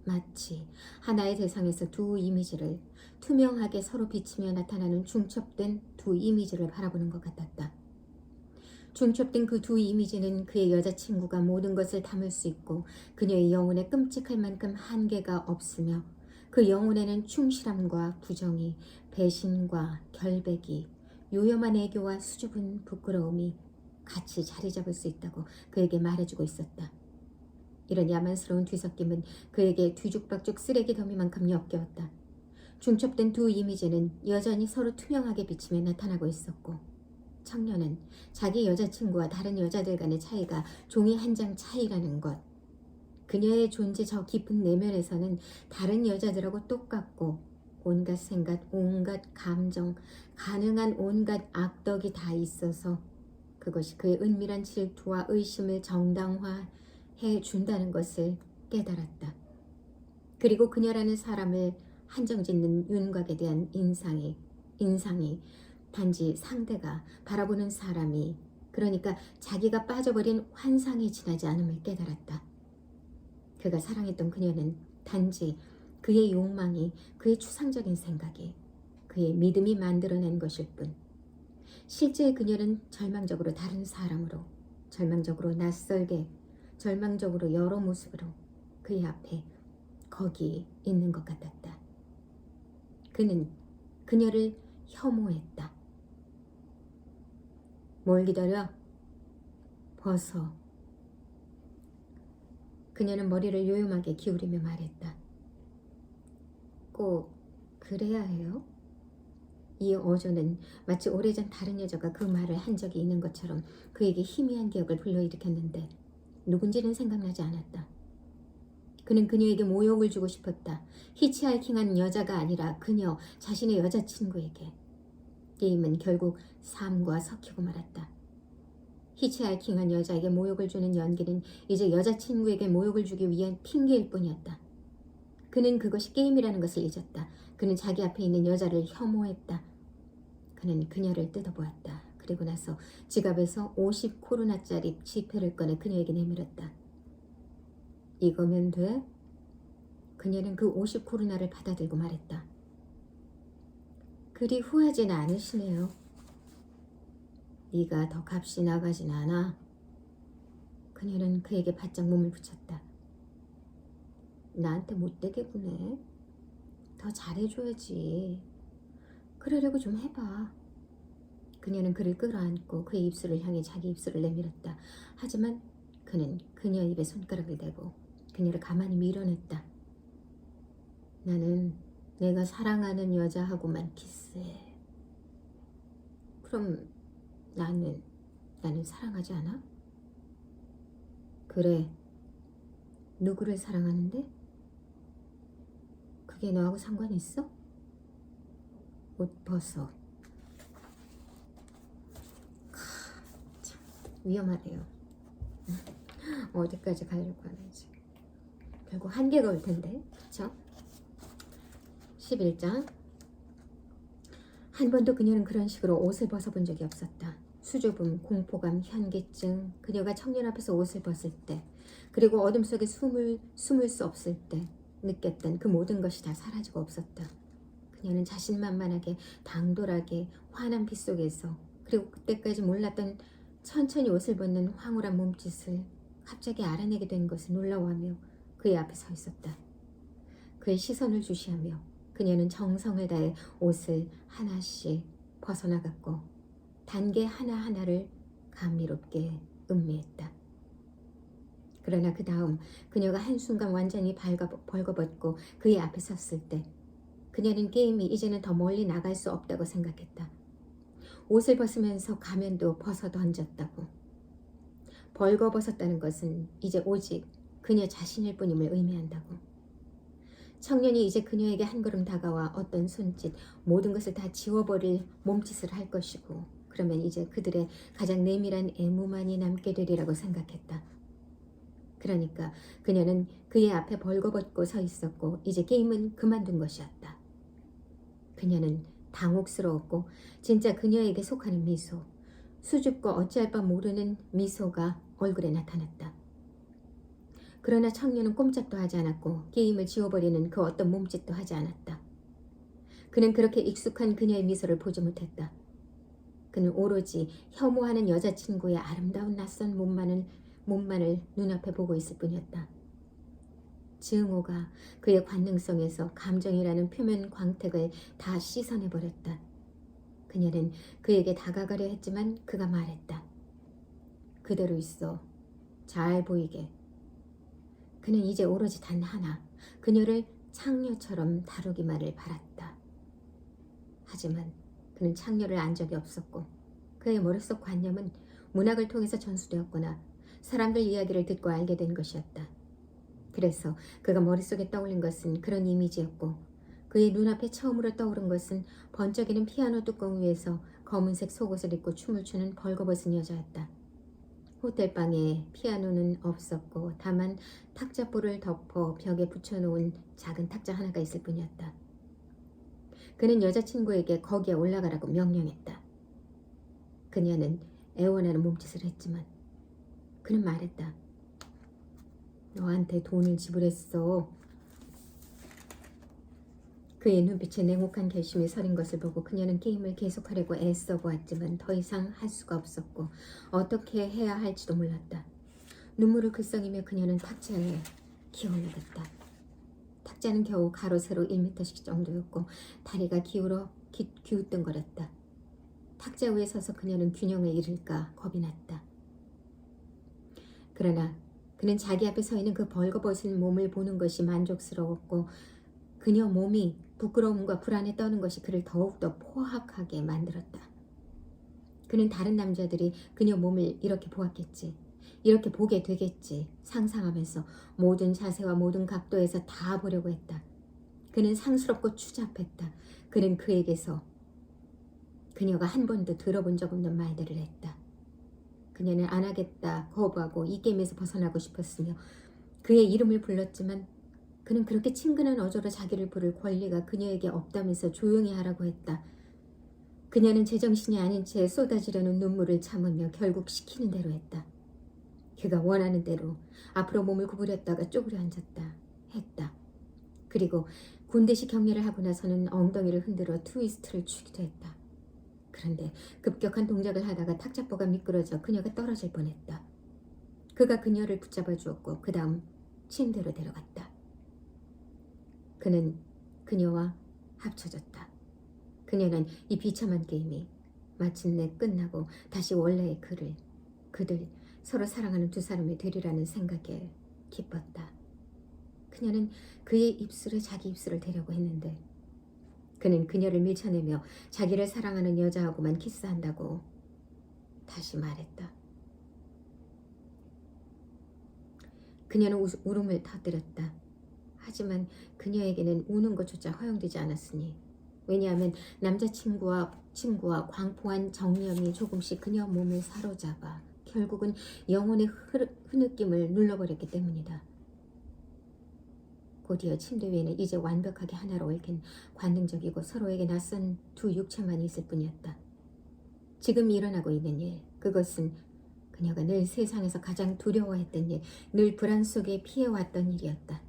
마치 하나의 대상에서 두 이미지를 투명하게 서로 비치며 나타나는 중첩된 두 이미지를 바라보는 것 같았다. 중첩된 그 두 이미지는 그의 여자친구가 모든 것을 담을 수 있고 그녀의 영혼에 끔찍할 만큼 한계가 없으며 그 영혼에는 충실함과 부정이, 배신과 결백이, 요염한 애교와 수줍은 부끄러움이 같이 자리 잡을 수 있다고 그에게 말해주고 있었다. 이런 야만스러운 뒤섞임은 그에게 뒤죽박죽 쓰레기 더미만큼 역겨웠다. 중첩된 두 이미지는 여전히 서로 투명하게 비치며 나타나고 있었고 청년은 자기 여자친구와 다른 여자들 간의 차이가 종이 한 장 차이라는 것, 그녀의 존재 저 깊은 내면에서는 다른 여자들하고 똑같고 온갖 생각, 온갖 감정, 가능한 온갖 악덕이 다 있어서 그것이 그의 은밀한 질투와 의심을 정당화해 준다는 것을 깨달았다. 그리고 그녀라는 사람을 한정짓는 윤곽에 대한 인상이 단지 상대가 바라보는 사람이, 그러니까 자기가 빠져버린 환상에 지나지 않음을 깨달았다. 그가 사랑했던 그녀는 단지 그의 욕망이, 그의 추상적인 생각이, 그의 믿음이 만들어낸 것일 뿐, 실제 그녀는 절망적으로 다른 사람으로, 절망적으로 낯설게, 절망적으로 여러 모습으로 그의 앞에 거기 있는 것 같았다. 그는 그녀를 혐오했다. 뭘 기다려? 벗어. 그녀는 머리를 요염하게 기울이며 말했다. 꼭 그래야 해요? 이 어조는 마치 오래전 다른 여자가 그 말을 한 적이 있는 것처럼 그에게 희미한 기억을 불러일으켰는데 누군지는 생각나지 않았다. 그는 그녀에게 모욕을 주고 싶었다. 히치하이킹한 여자가 아니라 그녀 자신의 여자친구에게. 게임은 결국 삶과 섞이고 말았다. 히치하이킹한 여자에게 모욕을 주는 연기는 이제 여자친구에게 모욕을 주기 위한 핑계일 뿐이었다. 그는 그것이 게임이라는 것을 잊었다. 그는 자기 앞에 있는 여자를 혐오했다. 그는 그녀를 뜯어보았다. 그리고 나서 지갑에서 50코로나짜리 지폐를 꺼내 그녀에게 내밀었다. 이거면 돼? 그녀는 그 50코로나를 받아들고 말했다. 그리 후하진 않으시네요. 네가 더 값이 나가진 않아. 그녀는 그에게 바짝 몸을 붙였다. 나한테 못되게 구네. 더 잘해줘야지. 그러려고 좀 해봐. 그녀는 그를 끌어안고 그의 입술을 향해 자기 입술을 내밀었다. 하지만 그는 그녀 입에 손가락을 대고 그녀를 가만히 밀어냈다. 나는 내가 사랑하는 여자하고만 키스해. 그럼 나는 사랑하지 않아? 그래. 누구를 사랑하는데? 그게 너하고 상관이 있어? 옷 벗어. 참 위험하네요. 어디까지 가려고 하는지. 결국 한계가 올 텐데, 그쵸? 11장. 한 번도 그녀는 그런 식으로 옷을 벗어본 적이 없었다. 수줍음, 공포감, 현기증, 그녀가 청년 앞에서 옷을 벗을 때, 그리고 어둠 속에 숨을 수 없을 때 느꼈던 그 모든 것이 다 사라지고 없었다. 그녀는 자신만만하게 당돌하게 환한 빛 속에서, 그리고 그때까지 몰랐던 천천히 옷을 벗는 황홀한 몸짓을 갑자기 알아내게 된 것을 놀라워하며 그의 앞에 서 있었다. 그의 시선을 주시하며 그녀는 정성을 다해 옷을 하나씩 벗어나갔고 단계 하나하나를 감미롭게 음미했다. 그러나 그 다음 그녀가 한순간 완전히 벌거벗고 그의 앞에 섰을 때 그녀는 게임이 이제는 더 멀리 나갈 수 없다고 생각했다. 옷을 벗으면서 가면도 벗어 던졌다고. 벌거벗었다는 것은 이제 오직 그녀 자신일 뿐임을 의미한다고. 청년이 이제 그녀에게 한 걸음 다가와 어떤 손짓, 모든 것을 다 지워버릴 몸짓을 할 것이고 그러면 이제 그들의 가장 내밀한 애무만이 남게 되리라고 생각했다. 그러니까 그녀는 그의 앞에 벌거벗고 서 있었고 이제 게임은 그만둔 것이었다. 그녀는 당혹스러웠고 진짜 그녀에게 속하는 미소, 수줍고 어찌할 바 모르는 미소가 얼굴에 나타났다. 그러나 청년은 꼼짝도 하지 않았고 게임을 지워버리는 그 어떤 몸짓도 하지 않았다. 그는 그렇게 익숙한 그녀의 미소를 보지 못했다. 그는 오로지 혐오하는 여자친구의 아름다운 낯선 몸만을 눈앞에 보고 있을 뿐이었다. 증오가 그의 관능성에서 감정이라는 표면 광택을 다 씻어내버렸다. 그녀는 그에게 다가가려 했지만 그가 말했다. 그대로 있어. 잘 보이게. 그는 이제 오로지 단 하나, 그녀를 창녀처럼 다루기만을 바랐다. 하지만 그는 창녀를 안 적이 없었고 그의 머릿속 관념은 문학을 통해서 전수되었거나 사람들 이야기를 듣고 알게 된 것이었다. 그래서 그가 머릿속에 떠올린 것은 그런 이미지였고 그의 눈앞에 처음으로 떠오른 것은 번쩍이는 피아노 뚜껑 위에서 검은색 속옷을 입고 춤을 추는 벌거벗은 여자였다. 호텔방에 피아노는 없었고 다만 탁자불을 덮어 벽에 붙여놓은 작은 탁자 하나가 있을 뿐이었다. 그는 여자친구에게 거기에 올라가라고 명령했다. 그녀는 애원하는 몸짓을 했지만 그는 말했다. 너한테 돈을 지불했어. 그의 눈빛에 냉혹한 결심이 서린 것을 보고 그녀는 게임을 계속하려고 애써 보았지만 더 이상 할 수가 없었고 어떻게 해야 할지도 몰랐다. 눈물을 글썽이며 그녀는 탁자에 기어올랐다. 탁자는 겨우 가로 세로 1m씩 정도였고 다리가 기우뚱거렸다. 탁자 위에 서서 그녀는 균형을 잃을까 겁이 났다. 그러나 그는 자기 앞에 서 있는 그 벌거벗은 몸을 보는 것이 만족스러웠고 그녀 몸이 부끄러움과 불안에 떠는 것이 그를 더욱더 포악하게 만들었다. 그는 다른 남자들이 그녀 몸을 이렇게 보았겠지, 이렇게 보게 되겠지 상상하면서 모든 자세와 모든 각도에서 다 보려고 했다. 그는 상스럽고 추잡했다. 그는 그에게서 그녀가 한 번도 들어본 적 없는 말들을 했다. 그녀는 안 하겠다 거부하고 이 게임에서 벗어나고 싶었으며 그의 이름을 불렀지만 그는 그렇게 친근한 어조로 자기를 부를 권리가 그녀에게 없다면서 조용히 하라고 했다. 그녀는 제정신이 아닌 채 쏟아지려는 눈물을 참으며 결국 시키는 대로 했다. 그가 원하는 대로 앞으로 몸을 구부렸다가 쪼그려 앉았다. 했다. 그리고 군대식 격리를 하고 나서는 엉덩이를 흔들어 트위스트를 추기도 했다. 그런데 급격한 동작을 하다가 탁자보가 미끄러져 그녀가 떨어질 뻔했다. 그가 그녀를 붙잡아 주었고 그 다음 침대로 데려갔다. 그는 그녀와 합쳐졌다. 그녀는 이 비참한 게임이 마침내 끝나고 다시 원래의 그들 서로 사랑하는 두 사람이 되리라는 생각에 기뻤다. 그녀는 그의 입술에 자기 입술을 대려고 했는데 그는 그녀를 밀쳐내며 자기를 사랑하는 여자하고만 키스한다고 다시 말했다. 그녀는 울음을 터뜨렸다. 하지만 그녀에게는 우는 것조차 허용되지 않았으니 왜냐하면 남자친구와 광포한 정념이 조금씩 그녀 몸을 사로잡아 결국은 영혼의 흐느낌을 눌러버렸기 때문이다. 곧이어 침대 위에는 이제 완벽하게 하나로 얽힌 관능적이고 서로에게 낯선 두 육체만 있을 뿐이었다. 지금 일어나고 있는 일, 그것은 그녀가 늘 세상에서 가장 두려워했던 일, 늘 불안 속에 피해왔던 일이었다.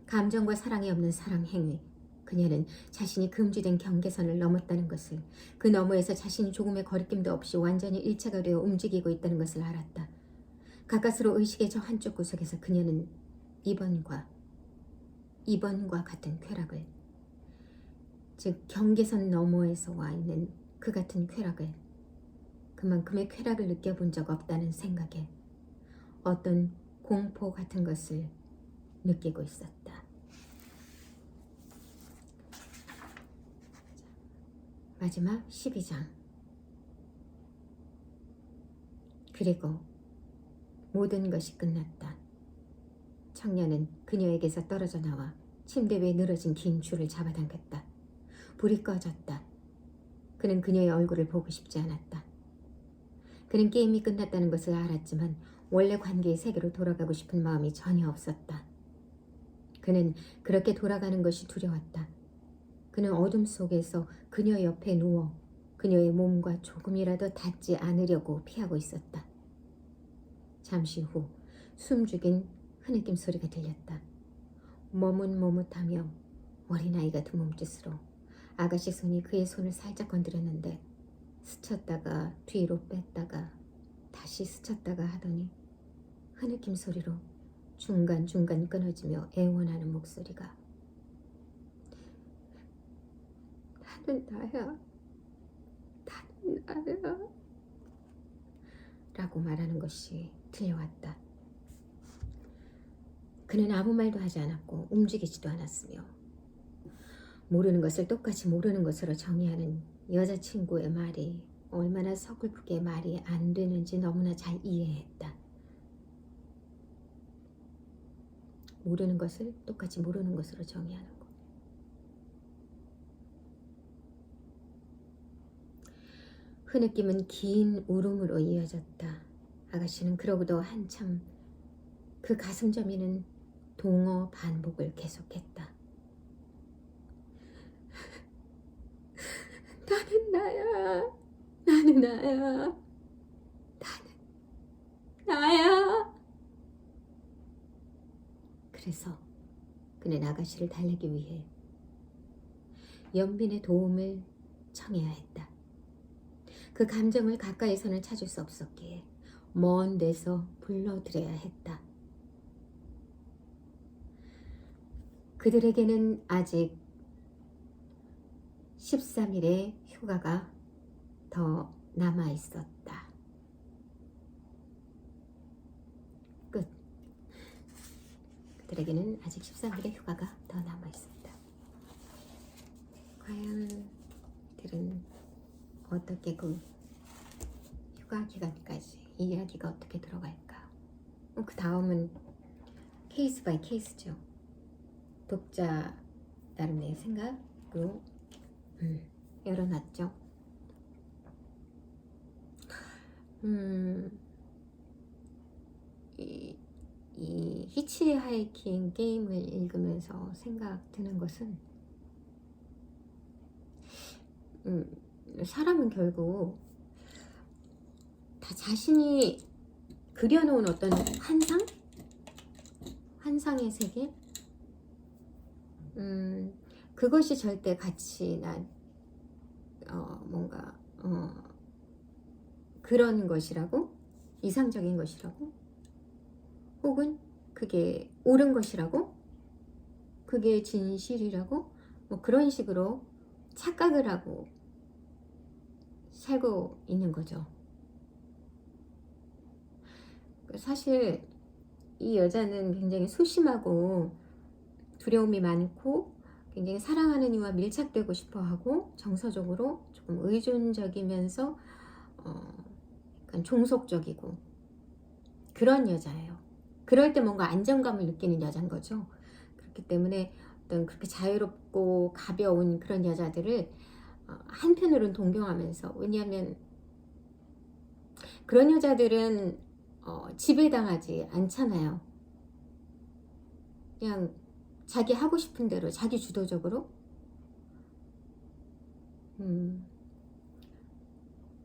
감정과 사랑이 없는 사랑 행위. 그녀는 자신이 금지된 경계선을 넘었다는 것을, 그 너머에서 자신이 조금의 거리낌도 없이 완전히 일체가 되어 움직이고 있다는 것을 알았다. 가까스로 의식의 저 한쪽 구석에서 그녀는 이번과 같은 쾌락을, 즉 경계선 너머에서 와 있는 그 같은 쾌락을, 그만큼의 쾌락을 느껴본 적 없다는 생각에 어떤 공포 같은 것을 느끼고 있었다. 마지막 12장. 그리고 모든 것이 끝났다. 청년은 그녀에게서 떨어져 나와 침대 위에 늘어진 긴 줄을 잡아당겼다. 불이 꺼졌다. 그는 그녀의 얼굴을 보고 싶지 않았다. 그는 게임이 끝났다는 것을 알았지만 원래 관계의 세계로 돌아가고 싶은 마음이 전혀 없었다. 그는 그렇게 돌아가는 것이 두려웠다. 그는 어둠 속에서 그녀 옆에 누워 그녀의 몸과 조금이라도 닿지 않으려고 피하고 있었다. 잠시 후 숨죽인 흐느낌 소리가 들렸다. 머뭇머뭇하며 어린아이가 든 몸짓으로 아가씨 손이 그의 손을 살짝 건드렸는데 스쳤다가 뒤로 뺐다가 다시 스쳤다가 하더니 흐느낌 소리로 중간중간 끊어지며 애원하는 목소리가 나는 나야, 나는 나야 라고 말하는 것이 들려왔다. 그는 아무 말도 하지 않았고 움직이지도 않았으며 모르는 것을 똑같이 모르는 것으로 정의하는 여자친구의 말이 얼마나 서글프게 말이 안 되는지 너무나 잘 이해했다. 모르는 것을 똑같이 모르는 것으로 정의하는 것. 흐느낌은 긴 울음으로 이어졌다. 아가씨는 그러고도 한참 그 가슴 저미는 동어 반복을 계속했다. 나는 나야, 나는 나야, 나는 나야. 그래서 그는 아가씨를 달래기 위해 연빈의 도움을 청해야 했다. 그 감정을 가까이서는 찾을 수 없었기에 먼 데서 불러들여야 했다. 그들에게는 아직 13일의 휴가가 더 남아 있었다. 끝. 그들에게는 아직 13일의 휴가가 더 남아 있었다. 과연 그들은 어떻게 그 휴가 기간까지 이야기가 어떻게 들어갈까? 그 다음은 케이스 바이 케이스죠. 독자 나름의 생각으로 열어놨죠. 이 히치하이킹 게임을 읽으면서 생각 드는 것은 사람은 결국 다 자신이 그려놓은 어떤 환상의 세계, 그것이 절대 가치나 뭔가 그런 것이라고, 이상적인 것이라고, 혹은 그게 옳은 것이라고, 그게 진실이라고, 뭐 그런 식으로 착각을 하고 살고 있는 거죠. 사실 이 여자는 굉장히 소심하고 두려움이 많고 굉장히 사랑하는 이와 밀착되고 싶어 하고 정서적으로 조금 의존적이면서 약간 종속적이고 그런 여자예요. 그럴 때 뭔가 안정감을 느끼는 여자인 거죠. 그렇기 때문에 어떤 그렇게 자유롭고 가벼운 그런 여자들을 한편으로는 동경하면서, 왜냐하면 그런 여자들은 지배당하지 않잖아요. 그냥 자기 하고 싶은 대로 자기 주도적으로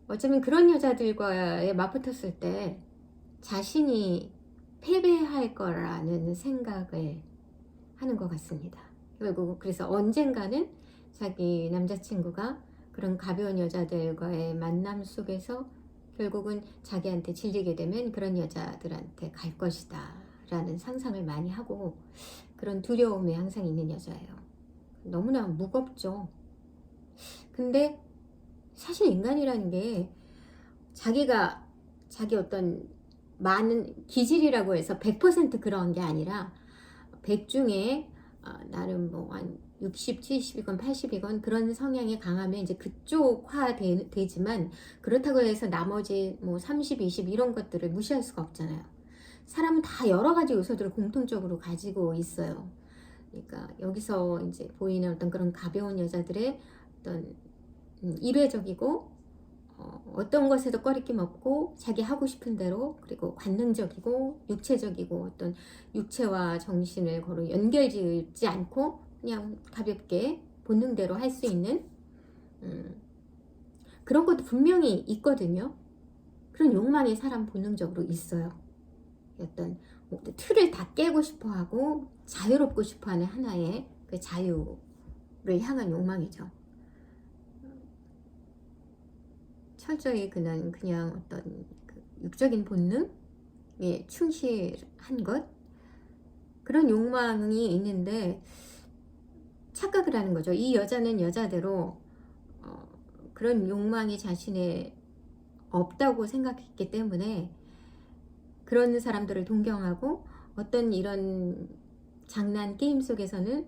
어쩌면 그런 여자들과의 맞붙었을 때 자신이 패배할 거라는 생각을 하는 것 같습니다. 결국 그래서 언젠가는 자기 남자친구가 그런 가벼운 여자들과의 만남 속에서 결국은 자기한테 질리게 되면 그런 여자들한테 갈 것이다 라는 상상을 많이 하고, 그런 두려움이 항상 있는 여자예요. 너무나 무겁죠. 근데 사실 인간이라는 게 자기가 자기 어떤 많은 기질이라고 해서 100% 그런 게 아니라 100 중에 나름 뭐 한 60, 70이건 80이건 그런 성향이 강하면 이제 그쪽화 되지만, 그렇다고 해서 나머지 뭐 30, 20 이런 것들을 무시할 수가 없잖아요. 사람은 다 여러 가지 요소들을 공통적으로 가지고 있어요. 그러니까 여기서 이제 보이는 어떤 그런 가벼운 여자들의 어떤 이례적이고 어떤 것에도 꺼리낌 없고 자기 하고 싶은 대로, 그리고 관능적이고 육체적이고 어떤 육체와 정신을 거로 연결짓지 않고 그냥 가볍게 본능대로 할 수 있는 그런 것도 분명히 있거든요. 그런 욕망이 사람 본능적으로 있어요. 어떤 틀을 다 깨고 싶어하고 자유롭고 싶어하는 하나의 그 자유를 향한 욕망이죠. 철저히 그냥 어떤 그 육적인 본능에 충실한 것, 그런 욕망이 있는데 착각을 하는 거죠. 이 여자는 여자대로 그런 욕망이 자신의 없다고 생각했기 때문에 그런 사람들을 동경하고 어떤 이런 장난 게임 속에서는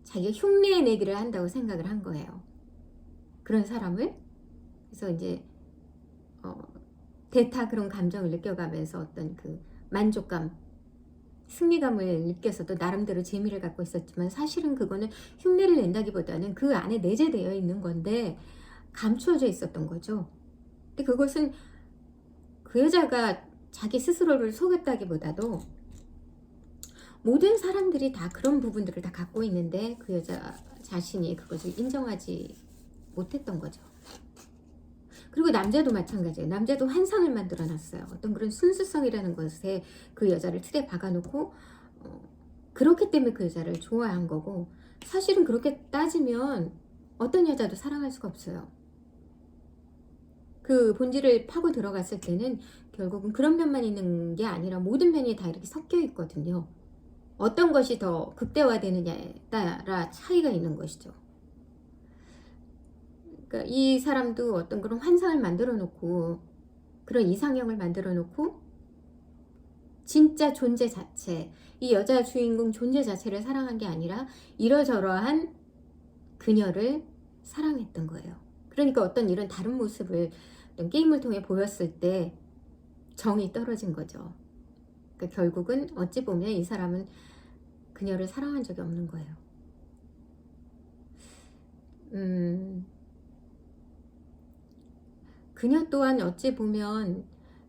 자기가 흉내내기를 한다고 생각을 한 거예요. 그런 사람을. 그래서 이제 대타 그런 감정을 느껴가면서 어떤 그 만족감, 승리감을 느껴서도 나름대로 재미를 갖고 있었지만, 사실은 그거는 흉내를 낸다기보다는 그 안에 내재되어 있는 건데 감추어져 있었던 거죠. 근데 그것은 그 여자가 자기 스스로를 속였다기보다도 모든 사람들이 다 그런 부분들을 다 갖고 있는데 그 여자 자신이 그것을 인정하지 못했던 거죠. 그리고 남자도 마찬가지예요. 남자도 환상을 만들어 놨어요. 어떤 그런 순수성이라는 것에 그 여자를 틀에 박아놓고 그렇기 때문에 그 여자를 좋아한 거고, 사실은 그렇게 따지면 어떤 여자도 사랑할 수가 없어요. 그 본질을 파고 들어갔을 때는 결국은 그런 면만 있는 게 아니라 모든 면이 다 이렇게 섞여 있거든요. 어떤 것이 더 극대화되느냐에 따라 차이가 있는 것이죠. 그러니까 이 사람도 어떤 그런 환상을 만들어 놓고 그런 이상형을 만들어 놓고 진짜 존재 자체, 이 여자 주인공 존재 자체를 사랑한 게 아니라 이러저러한 그녀를 사랑했던 거예요. 그러니까 어떤 이런 다른 모습을 어떤 게임을 통해 보였을 때 정이 떨어진 거죠. 그러니까 결국은 어찌 보면 이 사람은 그녀를 사랑한 적이 없는 거예요. 그녀 또한 어찌 보면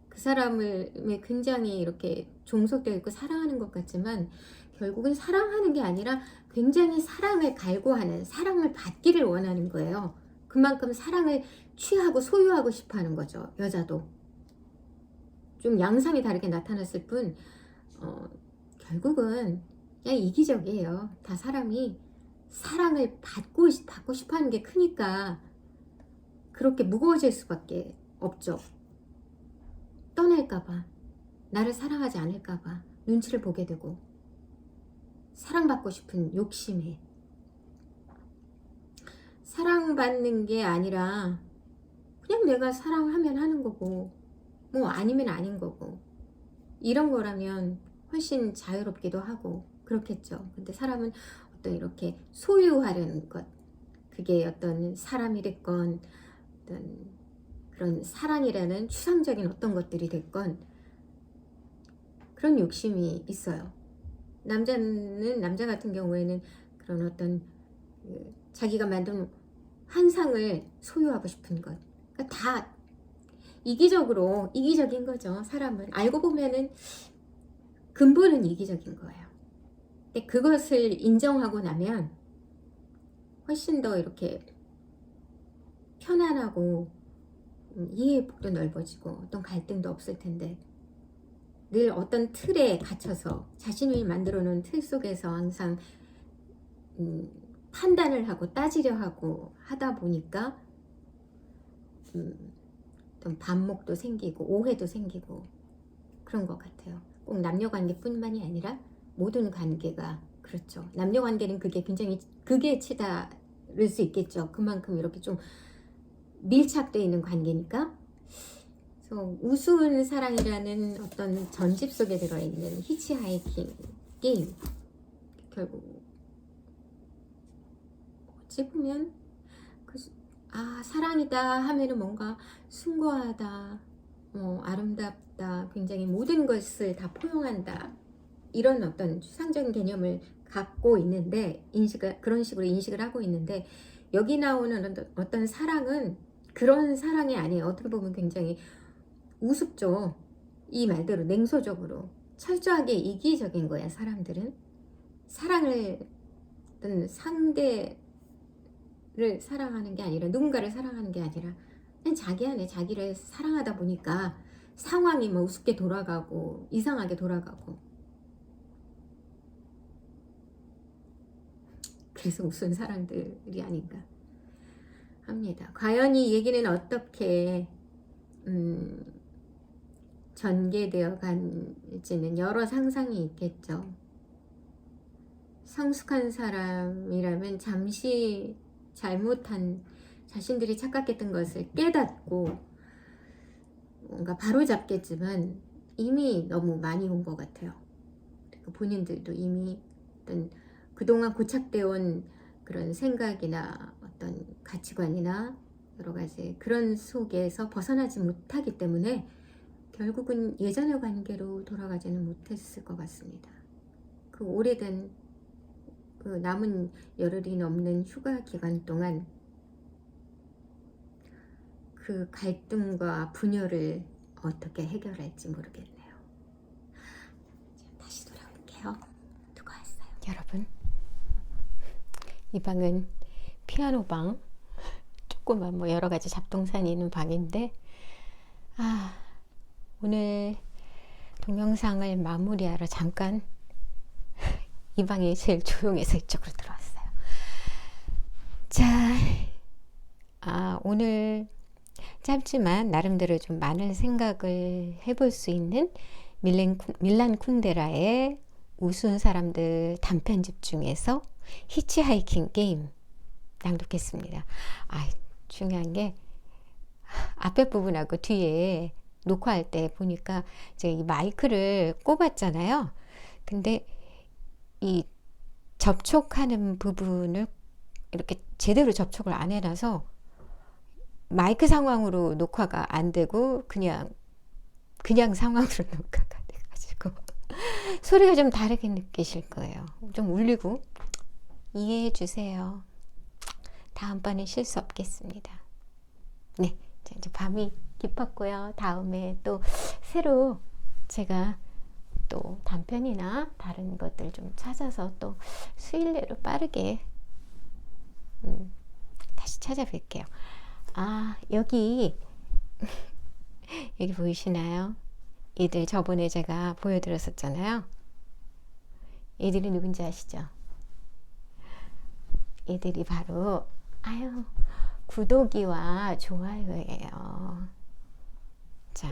그 사람을 굉장히 이렇게 종속되어 있고 사랑하는 것 같지만, 결국은 사랑하는 게 아니라 굉장히 사랑을 갈구하는, 사랑을 받기를 원하는 거예요. 그만큼 사랑을 취하고 소유하고 싶어 하는 거죠. 여자도. 좀 양상이 다르게 나타났을 뿐 결국은 그냥 이기적이에요. 다 사람이 사랑을 받고 싶어 하는 게 크니까 그렇게 무거워질 수밖에 없죠. 떠날까봐, 나를 사랑하지 않을까봐 눈치를 보게 되고, 사랑받고 싶은 욕심에, 사랑받는 게 아니라 그냥 내가 사랑하면 하는 거고 뭐 아니면 아닌 거고, 이런 거라면 훨씬 자유롭기도 하고 그렇겠죠. 근데 사람은 어떤 이렇게 소유하려는 것, 그게 어떤 사람이 됐건 어떤 그런 사랑이라는 추상적인 어떤 것들이 됐건 그런 욕심이 있어요. 남자는 남자 같은 경우에는 그런 어떤 자기가 만든 환상을 소유하고 싶은 것, 그러니까 다 이기적인 거죠. 사람은 알고 보면은 근본은 이기적인 거예요. 근데 그것을 인정하고 나면 훨씬 더 이렇게 편안하고 이해의 폭도 넓어지고 어떤 갈등도 없을 텐데, 늘 어떤 틀에 갇혀서 자신이 만들어 놓은 틀 속에서 항상 판단을 하고 따지려 하고 하다 보니까 어떤 반목도 생기고 오해도 생기고 그런 것 같아요. 꼭 남녀 관계뿐만이 아니라 모든 관계가 그렇죠. 남녀 관계는 그게 굉장히 극에 치달을 수 있겠죠. 그만큼 이렇게 좀 밀착되어 있는 관계니까. 그래서 우스운 사랑이라는 어떤 전집 속에 들어있는 히치하이킹 게임, 결국 어찌 보면 사랑이다 하면은 뭔가 숭고하다, 아름답다, 굉장히 모든 것을 다 포용한다, 이런 어떤 추상적인 개념을 갖고 있는데, 그런 식으로 인식을 하고 있는데, 여기 나오는 어떤 사랑은 그런 사랑이 아니에요. 어떻게 보면 굉장히 우습죠. 이 말대로 냉소적으로 철저하게 이기적인 거야. 사람들은 사랑을, 어떤 상대를 사랑하는 게 아니라, 누군가를 사랑하는 게 아니라 그냥 자기 안에 자기를 사랑하다 보니까 상황이 뭐 우습게 돌아가고 이상하게 돌아가고, 그래서 우스운 사람들이 아닌가 합니다. 과연 이 얘기는 어떻게 전개되어 간지는 여러 상상이 있겠죠. 성숙한 사람이라면 잠시 잘못한, 자신들이 착각했던 것을 깨닫고 뭔가 바로잡겠지만 이미 너무 많이 온 것 같아요. 본인들도 이미 어떤 그동안 고착되어 온 그런 생각이나 어떤 가치관이나 여러 가지 그런 속에서 벗어나지 못하기 때문에 결국은 예전의 관계로 돌아가지는 못했을 것 같습니다. 그 오래된 그 남은 열흘이 넘는 휴가 기간 동안 그 갈등과 분열을 어떻게 해결할지 모르겠네요. 다시 돌아올게요. 누가 왔어요? 여러분, 이 방은 피아노 방, 조그만 뭐 여러 가지 잡동사니 있는 방인데, 오늘 동영상을 마무리하러 잠깐 이 방이 제일 조용해서 이쪽으로 들어왔어요. 자, 오늘 짧지만 나름대로 좀 많은 생각을 해볼 수 있는 밀란 쿤데라의 우스운 사람들 단편집 중에서 히치하이킹 게임 낭독했습니다. 중요한 게 앞에 부분하고 뒤에 녹화할 때 보니까 제가 이 마이크를 꼽았잖아요. 근데 이 접촉하는 부분을 이렇게 제대로 접촉을 안 해놔서 마이크 상황으로 녹화가 안 되고 그냥 상황으로 녹화가 돼가지고 소리가 좀 다르게 느끼실 거예요. 좀 울리고 이해해 주세요. 다음번엔 실수 없겠습니다. 네, 이제 밤이 깊었고요. 다음에 또 새로 제가 또 단편이나 다른 것들 좀 찾아서 또 수일내로 빠르게 다시 찾아뵐게요. 아, 여기 여기 보이시나요? 얘들 저번에 제가 보여드렸었잖아요. 얘들이 누군지 아시죠? 얘들이 바로 구독이와 좋아요예요. 자,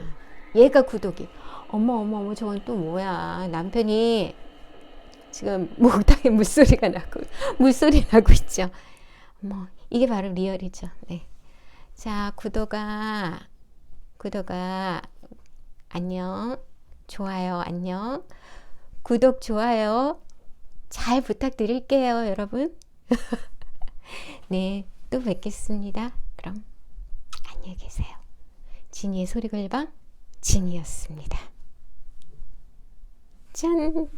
얘가 구독이. 어머, 저건 또 뭐야? 남편이 지금 목욕탕에 물소리 나고 있죠. 이게 바로 리얼이죠. 네. 자, 구독아, 안녕. 좋아요, 안녕. 구독, 좋아요 잘 부탁드릴게요, 여러분. 네, 또 뵙겠습니다. 그럼 안녕히 계세요. 지니의 소리글방 진이었습니다. 짠!